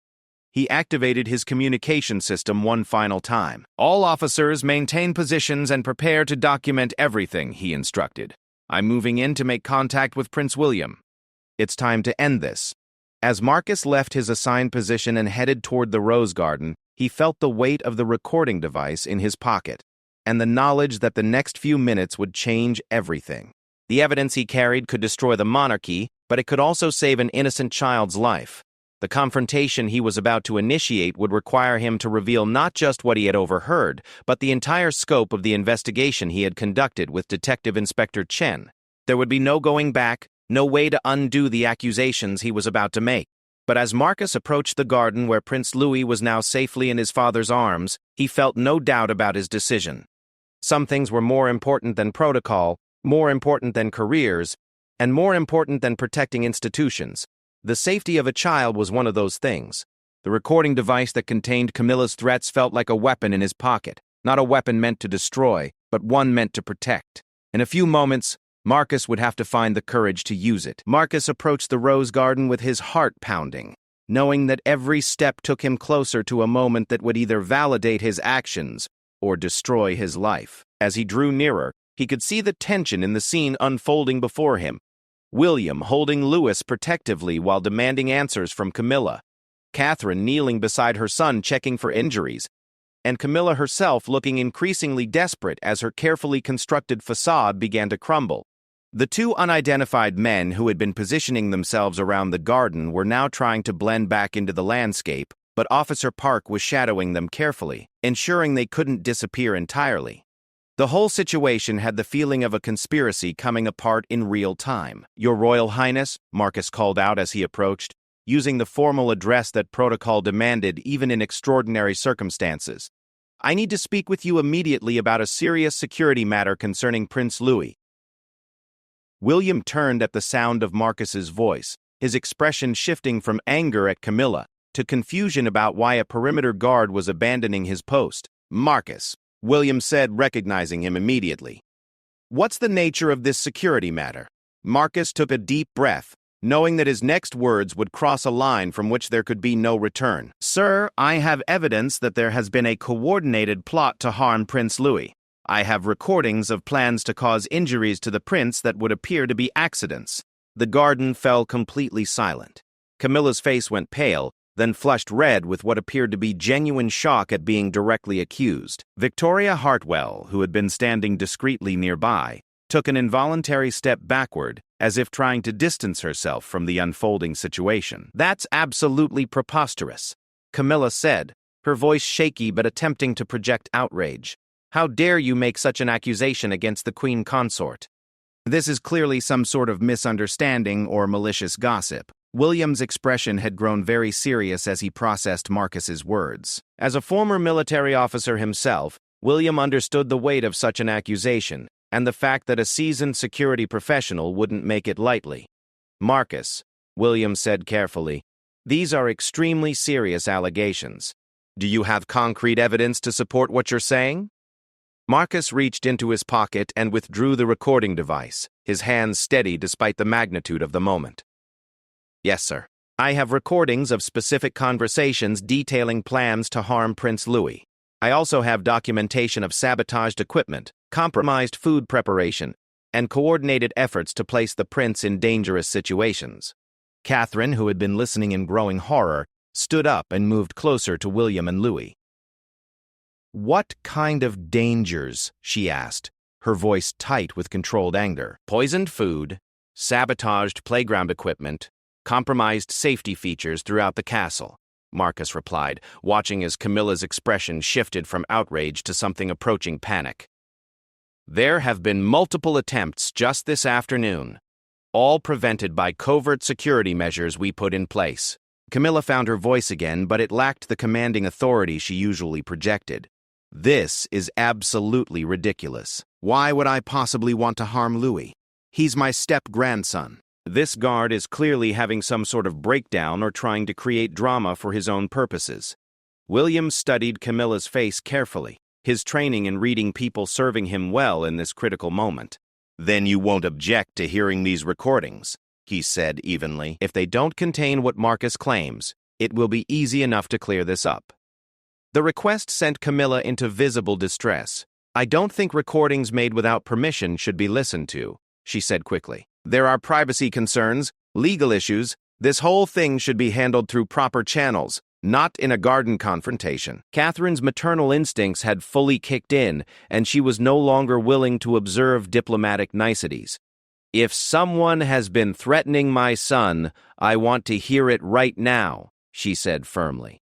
He activated his communication system one final time. "All officers maintain positions and prepare to document everything," he instructed. "I'm moving in to make contact with Prince William. It's time to end this." As Marcus left his assigned position and headed toward the rose garden, he felt the weight of the recording device in his pocket, and the knowledge that the next few minutes would change everything. The evidence he carried could destroy the monarchy, but it could also save an innocent child's life. The confrontation he was about to initiate would require him to reveal not just what he had overheard, but the entire scope of the investigation he had conducted with Detective Inspector Chen. There would be no going back, no way to undo the accusations he was about to make. But as Marcus approached the garden where Prince Louis was now safely in his father's arms, he felt no doubt about his decision. Some things were more important than protocol, more important than careers, and more important than protecting institutions. The safety of a child was one of those things. The recording device that contained Camilla's threats felt like a weapon in his pocket, not a weapon meant to destroy, but one meant to protect. In a few moments, Marcus would have to find the courage to use it. Marcus approached the rose garden with his heart pounding, knowing that every step took him closer to a moment that would either validate his actions or destroy his life. As he drew nearer, he could see the tension in the scene unfolding before him. William holding Louis protectively while demanding answers from Camilla. Catherine kneeling beside her son checking for injuries. And Camilla herself looking increasingly desperate as her carefully constructed facade began to crumble. The two unidentified men who had been positioning themselves around the garden were now trying to blend back into the landscape, but Officer Park was shadowing them carefully, ensuring they couldn't disappear entirely. The whole situation had the feeling of a conspiracy coming apart in real time. "Your Royal Highness," Marcus called out as he approached, using the formal address that protocol demanded even in extraordinary circumstances. "I need to speak with you immediately about a serious security matter concerning Prince Louis." William turned at the sound of Marcus's voice, his expression shifting from anger at Camilla to confusion about why a perimeter guard was abandoning his post. "Marcus," William said, recognizing him immediately. "What's the nature of this security matter?" Marcus took a deep breath, knowing that his next words would cross a line from which there could be no return. "Sir, I have evidence that there has been a coordinated plot to harm Prince Louis. I have recordings of plans to cause injuries to the prince that would appear to be accidents." The garden fell completely silent. Camilla's face went pale, then flushed red with what appeared to be genuine shock at being directly accused. Victoria Hartwell, who had been standing discreetly nearby, took an involuntary step backward, as if trying to distance herself from the unfolding situation. "That's absolutely preposterous," Camilla said, her voice shaky but attempting to project outrage. "How dare you make such an accusation against the Queen Consort?" This is clearly some sort of misunderstanding or malicious gossip. William's expression had grown very serious as he processed Marcus's words. As a former military officer himself, William understood the weight of such an accusation, and the fact that a seasoned security professional wouldn't make it lightly. "Marcus," William said carefully, "these are extremely serious allegations. Do you have concrete evidence to support what you're saying?" Marcus reached into his pocket and withdrew the recording device, his hands steady despite the magnitude of the moment. "Yes, sir. I have recordings of specific conversations detailing plans to harm Prince Louis. I also have documentation of sabotaged equipment, compromised food preparation, and coordinated efforts to place the prince in dangerous situations." Catherine, who had been listening in growing horror, stood up and moved closer to William and Louis. "What kind of dangers?" she asked, her voice tight with controlled anger. "Poisoned food, sabotaged playground equipment, compromised safety features throughout the castle," Marcus replied, watching as Camilla's expression shifted from outrage to something approaching panic. "There have been multiple attempts just this afternoon, all prevented by covert security measures we put in place." Camilla found her voice again, but it lacked the commanding authority she usually projected. "This is absolutely ridiculous. Why would I possibly want to harm Louis? He's my step-grandson. This guard is clearly having some sort of breakdown or trying to create drama for his own purposes." William studied Camilla's face carefully, his training in reading people serving him well in this critical moment. "Then you won't object to hearing these recordings," he said evenly. "If they don't contain what Marcus claims, It will be easy enough to clear this up." The request sent Camilla into visible distress. "I don't think recordings made without permission should be listened to," she said quickly. "There are privacy concerns, legal issues. This whole thing should be handled through proper channels, not in a garden confrontation." Catherine's maternal instincts had fully kicked in, and she was no longer willing to observe diplomatic niceties. "If someone has been threatening my son, I want to hear it right now," she said firmly.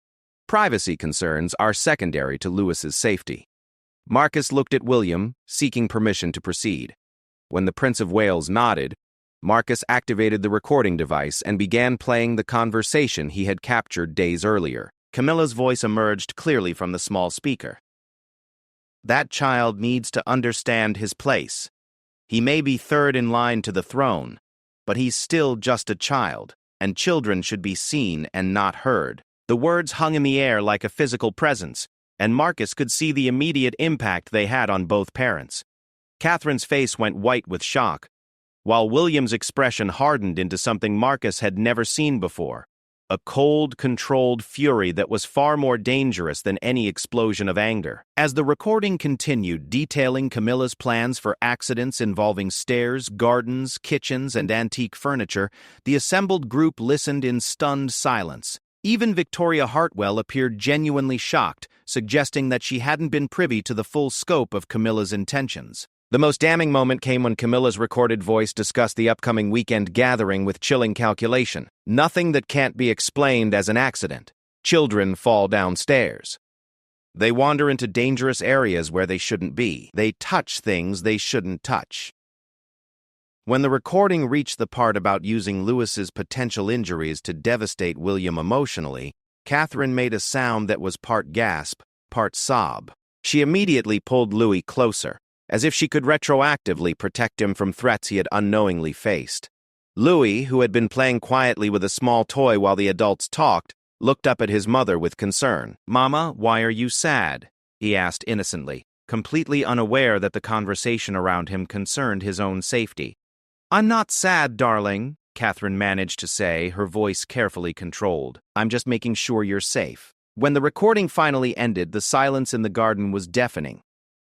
Privacy concerns are secondary to Lewis's safety. Marcus looked at William, seeking permission to proceed. When the Prince of Wales nodded, Marcus activated the recording device and began playing the conversation he had captured days earlier. Camilla's voice emerged clearly from the small speaker. "That child needs to understand his place. He may be third in line to the throne, but he's still just a child, and children should be seen and not heard." The words hung in the air like a physical presence, and Marcus could see the immediate impact they had on both parents. Catherine's face went white with shock, while William's expression hardened into something Marcus had never seen before, a cold, controlled fury that was far more dangerous than any explosion of anger. As the recording continued, detailing Camilla's plans for accidents involving stairs, gardens, kitchens, and antique furniture, the assembled group listened in stunned silence. Even Victoria Hartwell appeared genuinely shocked, suggesting that she hadn't been privy to the full scope of Camilla's intentions. The most damning moment came when Camilla's recorded voice discussed the upcoming weekend gathering with chilling calculation. "Nothing that can't be explained as an accident. Children fall downstairs. They wander into dangerous areas where they shouldn't be. They touch things they shouldn't touch." When the recording reached the part about using Lewis's potential injuries to devastate William emotionally, Catherine made a sound that was part gasp, part sob. She immediately pulled Louis closer, as if she could retroactively protect him from threats he had unknowingly faced. Louis, who had been playing quietly with a small toy while the adults talked, looked up at his mother with concern. "Mama, why are you sad?" he asked innocently, completely unaware that the conversation around him concerned his own safety. "I'm not sad, darling," Catherine managed to say, her voice carefully controlled. "I'm just making sure you're safe." When the recording finally ended, the silence in the garden was deafening.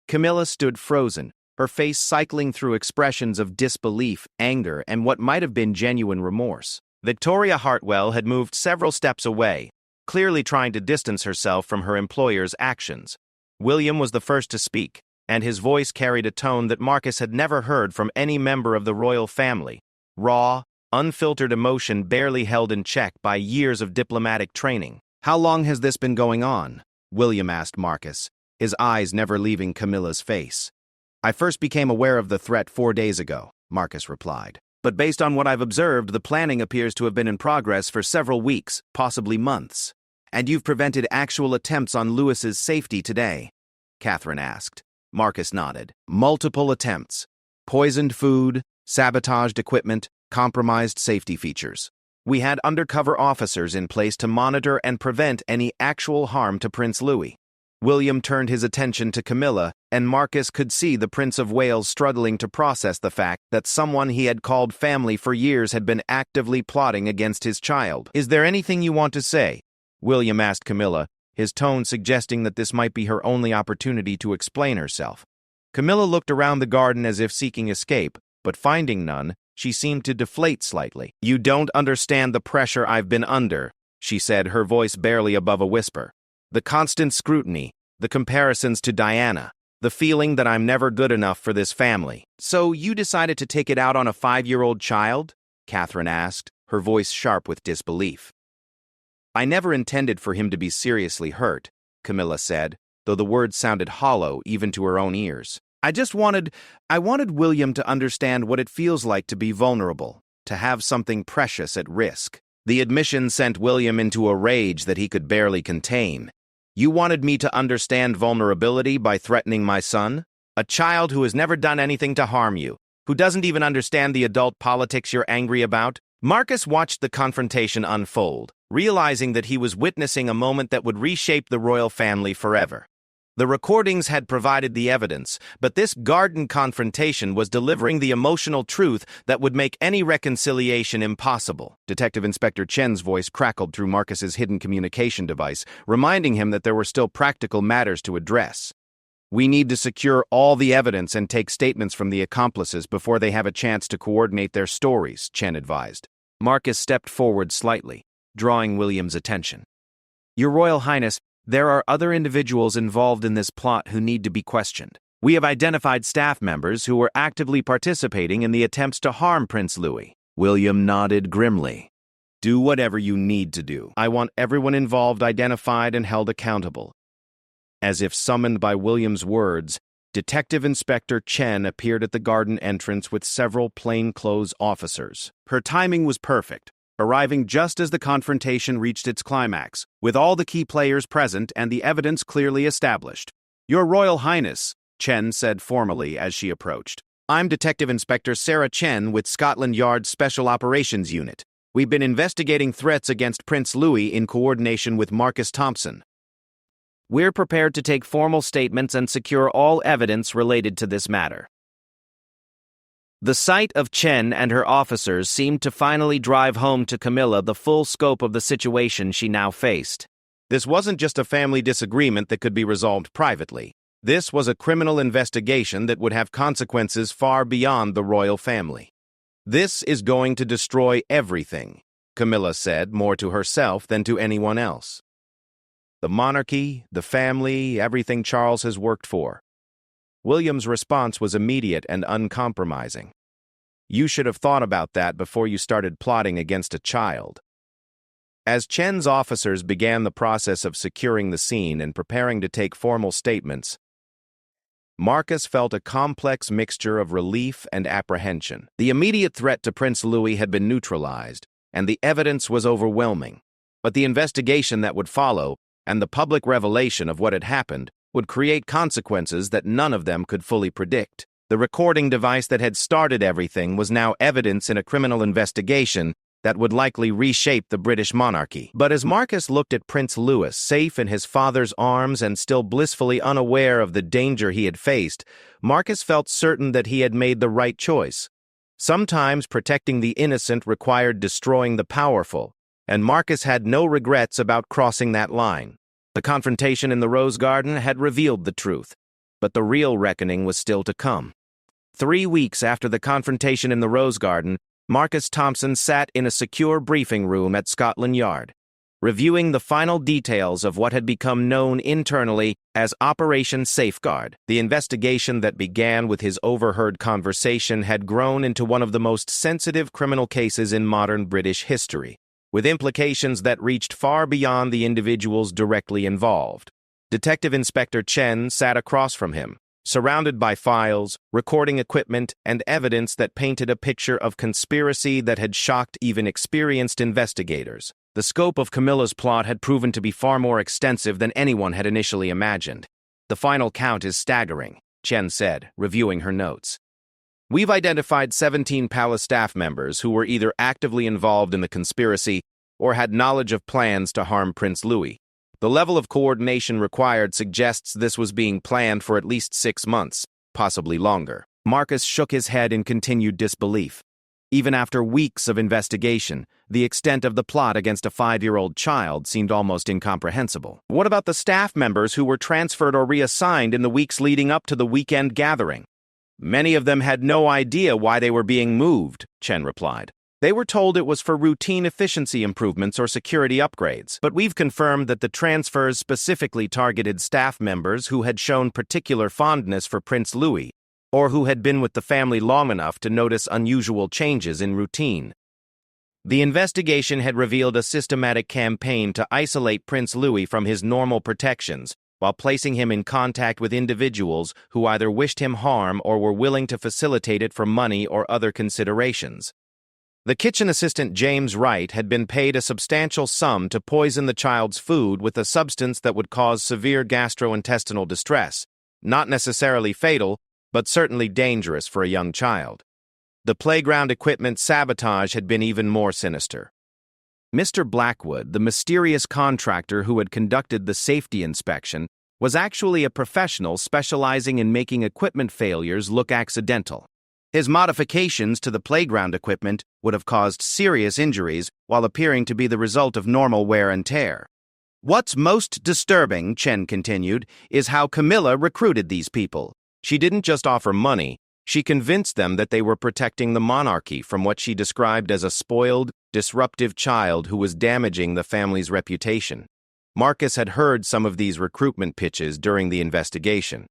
Camilla stood frozen, her face cycling through expressions of disbelief, anger, and what might have been genuine remorse. Victoria Hartwell had moved several steps away, clearly trying to distance herself from her employer's actions. William was the first to speak, and his voice carried a tone that Marcus had never heard from any member of the royal family. Raw, unfiltered emotion barely held in check by years of diplomatic training. "How long has this been going on?" William asked Marcus, his eyes never leaving Camilla's face. "I first became aware of the threat 4 days ago," Marcus replied. "But based on what I've observed, the planning appears to have been in progress for several weeks, possibly months. And you've prevented actual attempts on Lewis's safety today?" Catherine asked. Marcus nodded. "Multiple attempts. Poisoned food, sabotaged equipment, compromised safety features. We had undercover officers in place to monitor and prevent any actual harm to Prince Louis." William turned his attention to Camilla, and Marcus could see the Prince of Wales struggling to process the fact that someone he had called family for years had been actively plotting against his child. "Is there anything you want to say?" William asked Camilla, his tone suggesting that this might be her only opportunity to explain herself. Camilla looked around the garden as if seeking escape, but finding none, she seemed to deflate slightly. "You don't understand the pressure I've been under," she said, her voice barely above a whisper. "The constant scrutiny, the comparisons to Diana, the feeling that I'm never good enough for this family." "So you decided to take it out on a 5-year-old child?" Catherine asked, her voice sharp with disbelief. "I never intended for him to be seriously hurt," Camilla said, though the words sounded hollow even to her own ears. I wanted William to understand what it feels like to be vulnerable, to have something precious at risk." The admission sent William into a rage that he could barely contain. "You wanted me to understand vulnerability by threatening my son? A child who has never done anything to harm you, who doesn't even understand the adult politics you're angry about?" Marcus watched the confrontation unfold, realizing that he was witnessing a moment that would reshape the royal family forever. The recordings had provided the evidence, but this garden confrontation was delivering the emotional truth that would make any reconciliation impossible. Detective Inspector Chen's voice crackled through Marcus's hidden communication device, reminding him that there were still practical matters to address. "We need to secure all the evidence and take statements from the accomplices before they have a chance to coordinate their stories," Chen advised. Marcus stepped forward slightly, drawing William's attention. "Your Royal Highness, there are other individuals involved in this plot who need to be questioned. We have identified staff members who were actively participating in the attempts to harm Prince Louis." William nodded grimly. "Do whatever you need to do. I want everyone involved identified and held accountable." As if summoned by William's words, Detective Inspector Chen appeared at the garden entrance with several plainclothes officers. Her timing was perfect, arriving just as the confrontation reached its climax, with all the key players present and the evidence clearly established. "Your Royal Highness," Chen said formally as she approached. "I'm Detective Inspector Sarah Chen with Scotland Yard's Special Operations Unit. We've been investigating threats against Prince Louis in coordination with Marcus Thompson. We're prepared to take formal statements and secure all evidence related to this matter." The sight of Chen and her officers seemed to finally drive home to Camilla the full scope of the situation she now faced. This wasn't just a family disagreement that could be resolved privately. This was a criminal investigation that would have consequences far beyond the royal family. "This is going to destroy everything," Camilla said, more to herself than to anyone else. "The monarchy, the family, everything Charles has worked for." William's response was immediate and uncompromising. "You should have thought about that before you started plotting against a child." As Chen's officers began the process of securing the scene and preparing to take formal statements, Marcus felt a complex mixture of relief and apprehension. The immediate threat to Prince Louis had been neutralized, and the evidence was overwhelming. But the investigation that would follow, and the public revelation of what had happened, would create consequences that none of them could fully predict. The recording device that had started everything was now evidence in a criminal investigation that would likely reshape the British monarchy. But as Marcus looked at Prince Louis, safe in his father's arms and still blissfully unaware of the danger he had faced, Marcus felt certain that he had made the right choice. Sometimes protecting the innocent required destroying the powerful, and Marcus had no regrets about crossing that line. The confrontation in the Rose Garden had revealed the truth, but the real reckoning was still to come. 3 weeks after the confrontation in the Rose Garden, Marcus Thompson sat in a secure briefing room at Scotland Yard, reviewing the final details of what had become known internally as Operation Safeguard. The investigation that began with his overheard conversation had grown into one of the most sensitive criminal cases in modern British history, with implications that reached far beyond the individuals directly involved. Detective Inspector Chen sat across from him, surrounded by files, recording equipment, and evidence that painted a picture of conspiracy that had shocked even experienced investigators. The scope of Camilla's plot had proven to be far more extensive than anyone had initially imagined. "The final count is staggering," Chen said, reviewing her notes. "We've identified 17 palace staff members who were either actively involved in the conspiracy or had knowledge of plans to harm Prince Louis. The level of coordination required suggests this was being planned for at least 6 months, possibly longer." Marcus shook his head in continued disbelief. Even after weeks of investigation, the extent of the plot against a 5-year-old child seemed almost incomprehensible. "What about the staff members who were transferred or reassigned in the weeks leading up to the weekend gathering?" "Many of them had no idea why they were being moved," Chen replied. "They were told it was for routine efficiency improvements or security upgrades. But we've confirmed that the transfers specifically targeted staff members who had shown particular fondness for Prince Louis, or who had been with the family long enough to notice unusual changes in routine." The investigation had revealed a systematic campaign to isolate Prince Louis from his normal protections, while placing him in contact with individuals who either wished him harm or were willing to facilitate it for money or other considerations. The kitchen assistant James Wright had been paid a substantial sum to poison the child's food with a substance that would cause severe gastrointestinal distress, not necessarily fatal, but certainly dangerous for a young child. The playground equipment sabotage had been even more sinister. Mr. Blackwood, the mysterious contractor who had conducted the safety inspection, was actually a professional specializing in making equipment failures look accidental. His modifications to the playground equipment would have caused serious injuries while appearing to be the result of normal wear and tear. What's most disturbing, Chen continued, is how Camilla recruited these people. She didn't just offer money, she convinced them that they were protecting the monarchy from what she described as a spoiled, disruptive child who was damaging the family's reputation. Marcus had heard some of these recruitment pitches during the investigation.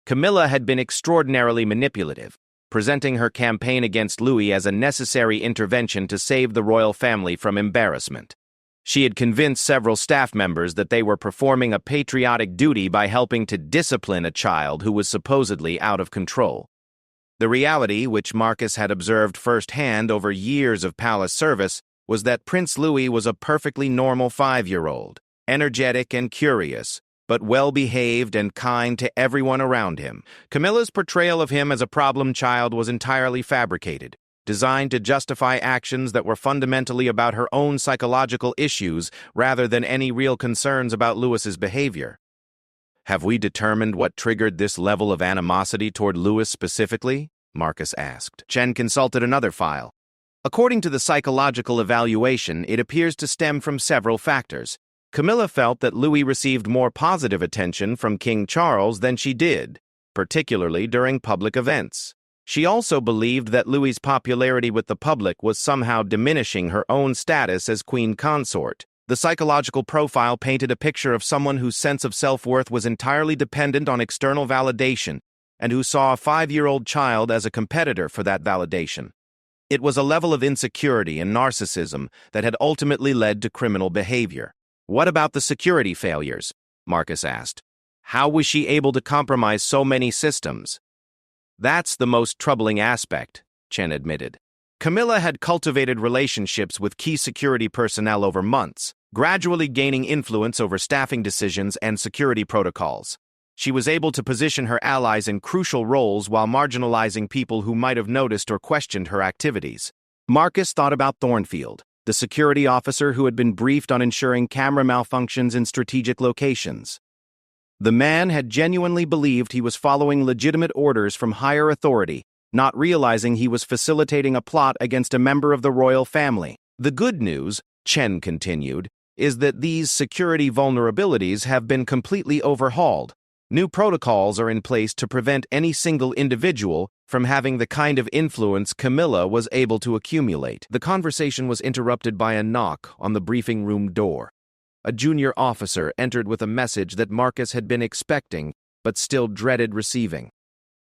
Camilla had been extraordinarily manipulative, presenting her campaign against Louis as a necessary intervention to save the royal family from embarrassment. She had convinced several staff members that they were performing a patriotic duty by helping to discipline a child who was supposedly out of control. The reality, which Marcus had observed firsthand over years of palace service, was that Prince Louis was a perfectly normal 5-year-old, energetic and curious, but well-behaved and kind to everyone around him. Camilla's portrayal of him as a problem child was entirely fabricated, designed to justify actions that were fundamentally about her own psychological issues rather than any real concerns about Louis's behavior. "Have we determined what triggered this level of animosity toward Louis specifically?" Marcus asked. Chen consulted another file. According to the psychological evaluation, it appears to stem from several factors. Camilla felt that Louis received more positive attention from King Charles than she did, particularly during public events. She also believed that Louis's popularity with the public was somehow diminishing her own status as queen consort. The psychological profile painted a picture of someone whose sense of self-worth was entirely dependent on external validation and who saw a 5-year-old child as a competitor for that validation. It was a level of insecurity and narcissism that had ultimately led to criminal behavior. "What about the security failures?" Marcus asked. "How was she able to compromise so many systems?" "That's the most troubling aspect," Chen admitted. Camilla had cultivated relationships with key security personnel over months, gradually gaining influence over staffing decisions and security protocols. She was able to position her allies in crucial roles while marginalizing people who might have noticed or questioned her activities. Marcus thought about Thornfield, the security officer who had been briefed on ensuring camera malfunctions in strategic locations. The man had genuinely believed he was following legitimate orders from higher authority, not realizing he was facilitating a plot against a member of the royal family. "The good news," Chen continued, "is that these security vulnerabilities have been completely overhauled. New protocols are in place to prevent any single individual from having the kind of influence Camilla was able to accumulate." The conversation was interrupted by a knock on the briefing room door. A junior officer entered with a message that Marcus had been expecting, but still dreaded receiving.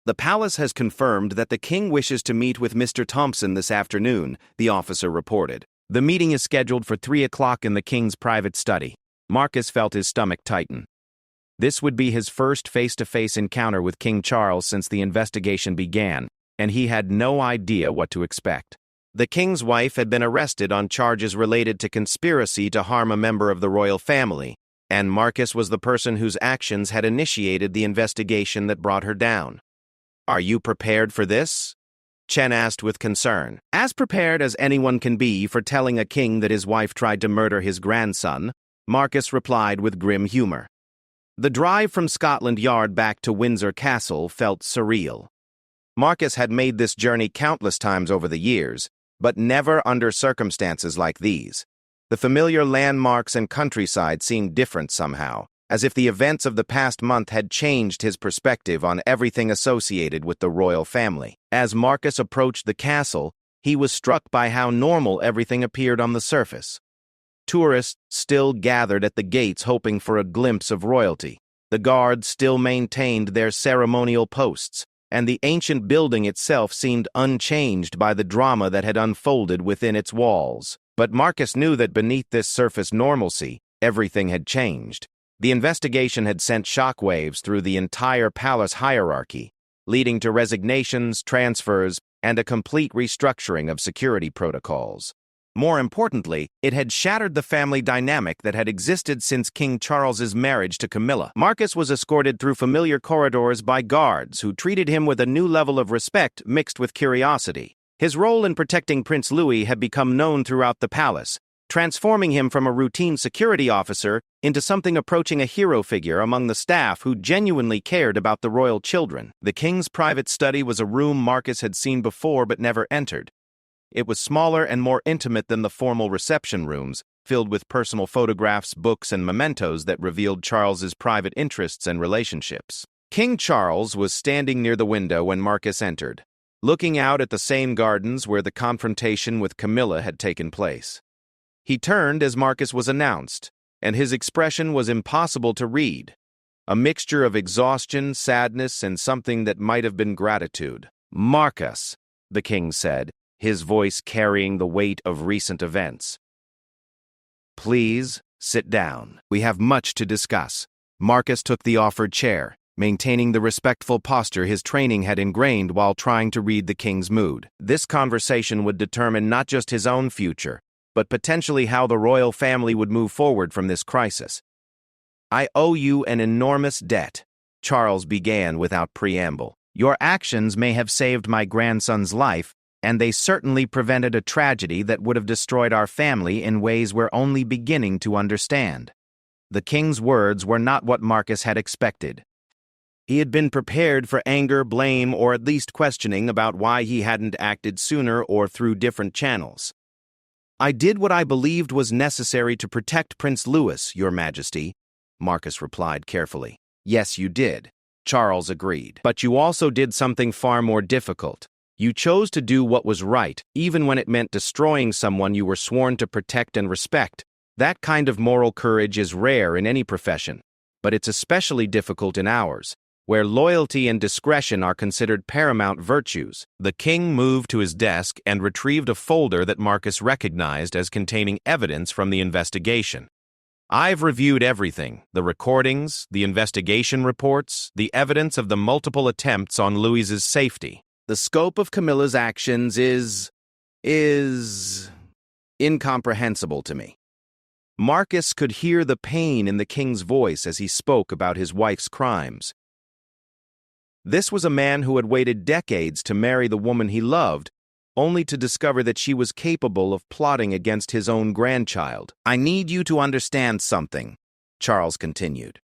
"The palace has confirmed that the king wishes to meet with Mr. Thompson this afternoon," the officer reported. "The meeting is scheduled for 3 o'clock in the king's private study." Marcus felt his stomach tighten. This would be his first face-to-face encounter with King Charles since the investigation began, and he had no idea what to expect. The king's wife had been arrested on charges related to conspiracy to harm a member of the royal family, and Marcus was the person whose actions had initiated the investigation that brought her down. "Are you prepared for this?" Chen asked with concern. "As prepared as anyone can be for telling a king that his wife tried to murder his grandson," Marcus replied with grim humor. The drive from Scotland Yard back to Windsor Castle felt surreal. Marcus had made this journey countless times over the years, but never under circumstances like these. The familiar landmarks and countryside seemed different somehow, as if the events of the past month had changed his perspective on everything associated with the royal family. As Marcus approached the castle, he was struck by how normal everything appeared on the surface. Tourists still gathered at the gates hoping for a glimpse of royalty. The guards still maintained their ceremonial posts, and the ancient building itself seemed unchanged by the drama that had unfolded within its walls. But Marcus knew that beneath this surface normalcy, everything had changed. The investigation had sent shockwaves through the entire palace hierarchy, leading to resignations, transfers, and a complete restructuring of security protocols. More importantly, it had shattered the family dynamic that had existed since King Charles's marriage to Camilla. Marcus was escorted through familiar corridors by guards who treated him with a new level of respect mixed with curiosity. His role in protecting Prince Louis had become known throughout the palace, transforming him from a routine security officer into something approaching a hero figure among the staff who genuinely cared about the royal children. The king's private study was a room Marcus had seen before but never entered. It was smaller and more intimate than the formal reception rooms, filled with personal photographs, books, and mementos that revealed Charles's private interests and relationships. King Charles was standing near the window when Marcus entered, looking out at the same gardens where the confrontation with Camilla had taken place. He turned as Marcus was announced, and his expression was impossible to read, a mixture of exhaustion, sadness, and something that might have been gratitude. "Marcus," the king said, his voice carrying the weight of recent events. "Please sit down. We have much to discuss." Marcus took the offered chair, maintaining the respectful posture his training had ingrained while trying to read the king's mood. This conversation would determine not just his own future, but potentially how the royal family would move forward from this crisis. "I owe you an enormous debt," Charles began without preamble. "Your actions may have saved my grandson's life, and they certainly prevented a tragedy that would have destroyed our family in ways we're only beginning to understand." The king's words were not what Marcus had expected. He had been prepared for anger, blame, or at least questioning about why he hadn't acted sooner or through different channels. "I did what I believed was necessary to protect Prince Louis, Your Majesty," Marcus replied carefully. "Yes, you did," Charles agreed. "But you also did something far more difficult. You chose to do what was right, even when it meant destroying someone you were sworn to protect and respect. That kind of moral courage is rare in any profession, but it's especially difficult in ours, where loyalty and discretion are considered paramount virtues." The king moved to his desk and retrieved a folder that Marcus recognized as containing evidence from the investigation. "I've reviewed everything, the recordings, the investigation reports, the evidence of the multiple attempts on Louis's safety. The scope of Camilla's actions is incomprehensible to me." Marcus could hear the pain in the king's voice as he spoke about his wife's crimes. This was a man who had waited decades to marry the woman he loved, only to discover that she was capable of plotting against his own grandchild. "I need you to understand something," Charles continued.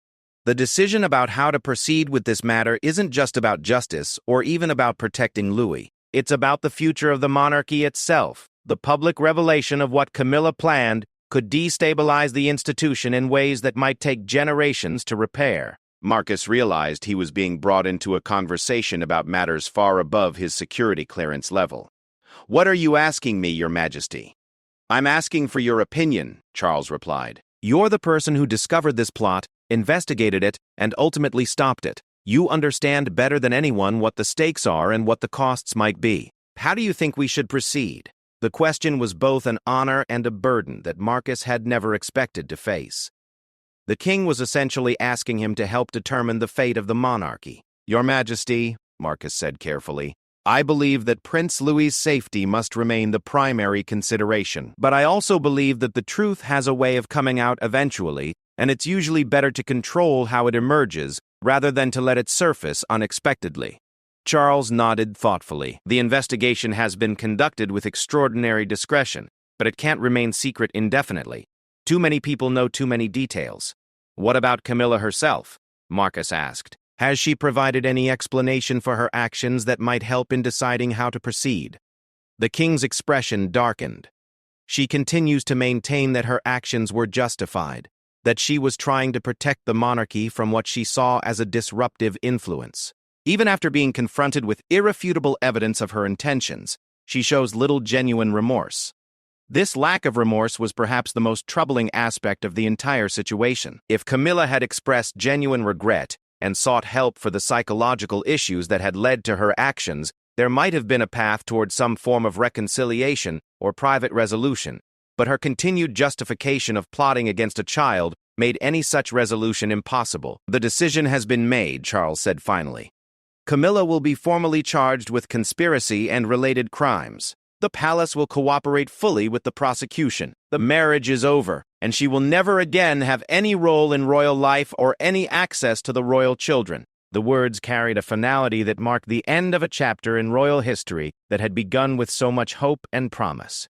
"The decision about how to proceed with this matter isn't just about justice or even about protecting Louis. It's about the future of the monarchy itself. The public revelation of what Camilla planned could destabilize the institution in ways that might take generations to repair." Marcus realized he was being brought into a conversation about matters far above his security clearance level. "What are you asking me, Your Majesty?" "I'm asking for your opinion," Charles replied. "You're the person who discovered this plot, investigated it, and ultimately stopped it. You understand better than anyone what the stakes are and what the costs might be. How do you think we should proceed?" The question was both an honor and a burden that Marcus had never expected to face. The king was essentially asking him to help determine the fate of the monarchy. "Your Majesty," Marcus said carefully, "I believe that Prince Louis's safety must remain the primary consideration. But I also believe that the truth has a way of coming out eventually, and it's usually better to control how it emerges rather than to let it surface unexpectedly." Charles nodded thoughtfully. "The investigation has been conducted with extraordinary discretion, but it can't remain secret indefinitely. Too many people know too many details." "What about Camilla herself?" Marcus asked. "Has she provided any explanation for her actions that might help in deciding how to proceed?" The king's expression darkened. "She continues to maintain that her actions were justified, that she was trying to protect the monarchy from what she saw as a disruptive influence. Even after being confronted with irrefutable evidence of her intentions, she shows little genuine remorse. This lack of remorse was perhaps the most troubling aspect of the entire situation. If Camilla had expressed genuine regret and sought help for the psychological issues that had led to her actions, there might have been a path toward some form of reconciliation or private resolution. But her continued justification of plotting against a child made any such resolution impossible. "The decision has been made," Charles said finally. "Camilla will be formally charged with conspiracy and related crimes. The palace will cooperate fully with the prosecution. The marriage is over, and she will never again have any role in royal life or any access to the royal children." The words carried a finality that marked the end of a chapter in royal history that had begun with so much hope and promise.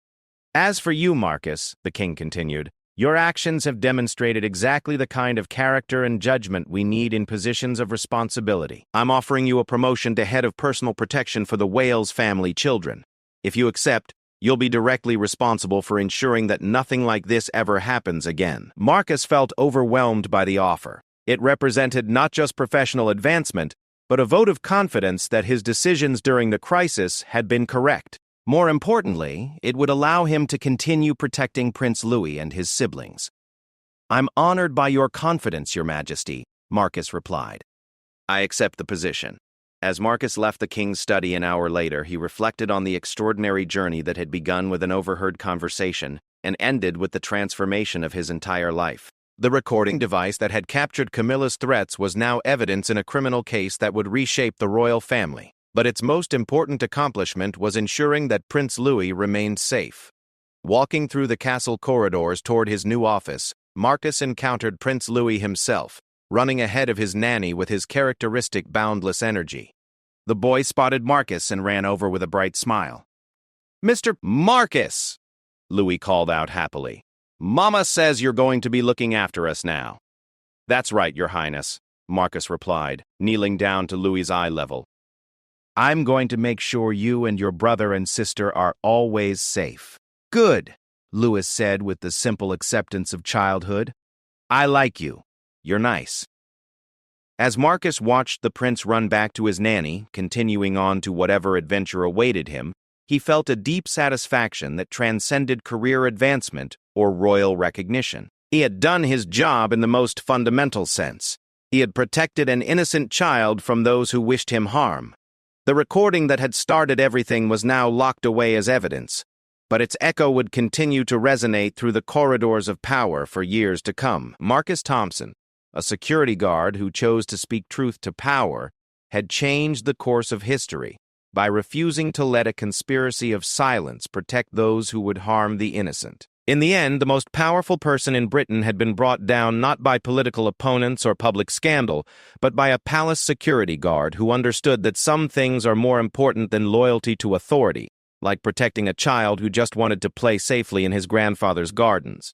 As for you, Marcus, the king continued, your actions have demonstrated exactly the kind of character and judgment we need in positions of responsibility. I'm offering you a promotion to head of personal protection for the Wales family children. If you accept, you'll be directly responsible for ensuring that nothing like this ever happens again. Marcus felt overwhelmed by the offer. It represented not just professional advancement, but a vote of confidence that his decisions during the crisis had been correct. More importantly, it would allow him to continue protecting Prince Louis and his siblings. I'm honored by your confidence, Your Majesty, Marcus replied. I accept the position. As Marcus left the king's study an hour later, he reflected on the extraordinary journey that had begun with an overheard conversation and ended with the transformation of his entire life. The recording device that had captured Camilla's threats was now evidence in a criminal case that would reshape the royal family. But its most important accomplishment was ensuring that Prince Louis remained safe. Walking through the castle corridors toward his new office, Marcus encountered Prince Louis himself, running ahead of his nanny with his characteristic boundless energy. The boy spotted Marcus and ran over with a bright smile. "Mr. Marcus!" Louis called out happily. "Mama says you're going to be looking after us now." "That's right, Your Highness," Marcus replied, kneeling down to Louis's eye level. "I'm going to make sure you and your brother and sister are always safe." "Good," Louis said with the simple acceptance of childhood. "I like you. You're nice." As Marcus watched the prince run back to his nanny, continuing on to whatever adventure awaited him, he felt a deep satisfaction that transcended career advancement or royal recognition. He had done his job in the most fundamental sense. He had protected an innocent child from those who wished him harm. The recording that had started everything was now locked away as evidence, but its echo would continue to resonate through the corridors of power for years to come. Marcus Thompson, a security guard who chose to speak truth to power, had changed the course of history by refusing to let a conspiracy of silence protect those who would harm the innocent. In the end, the most powerful person in Britain had been brought down not by political opponents or public scandal, but by a palace security guard who understood that some things are more important than loyalty to authority, like protecting a child who just wanted to play safely in his grandfather's gardens.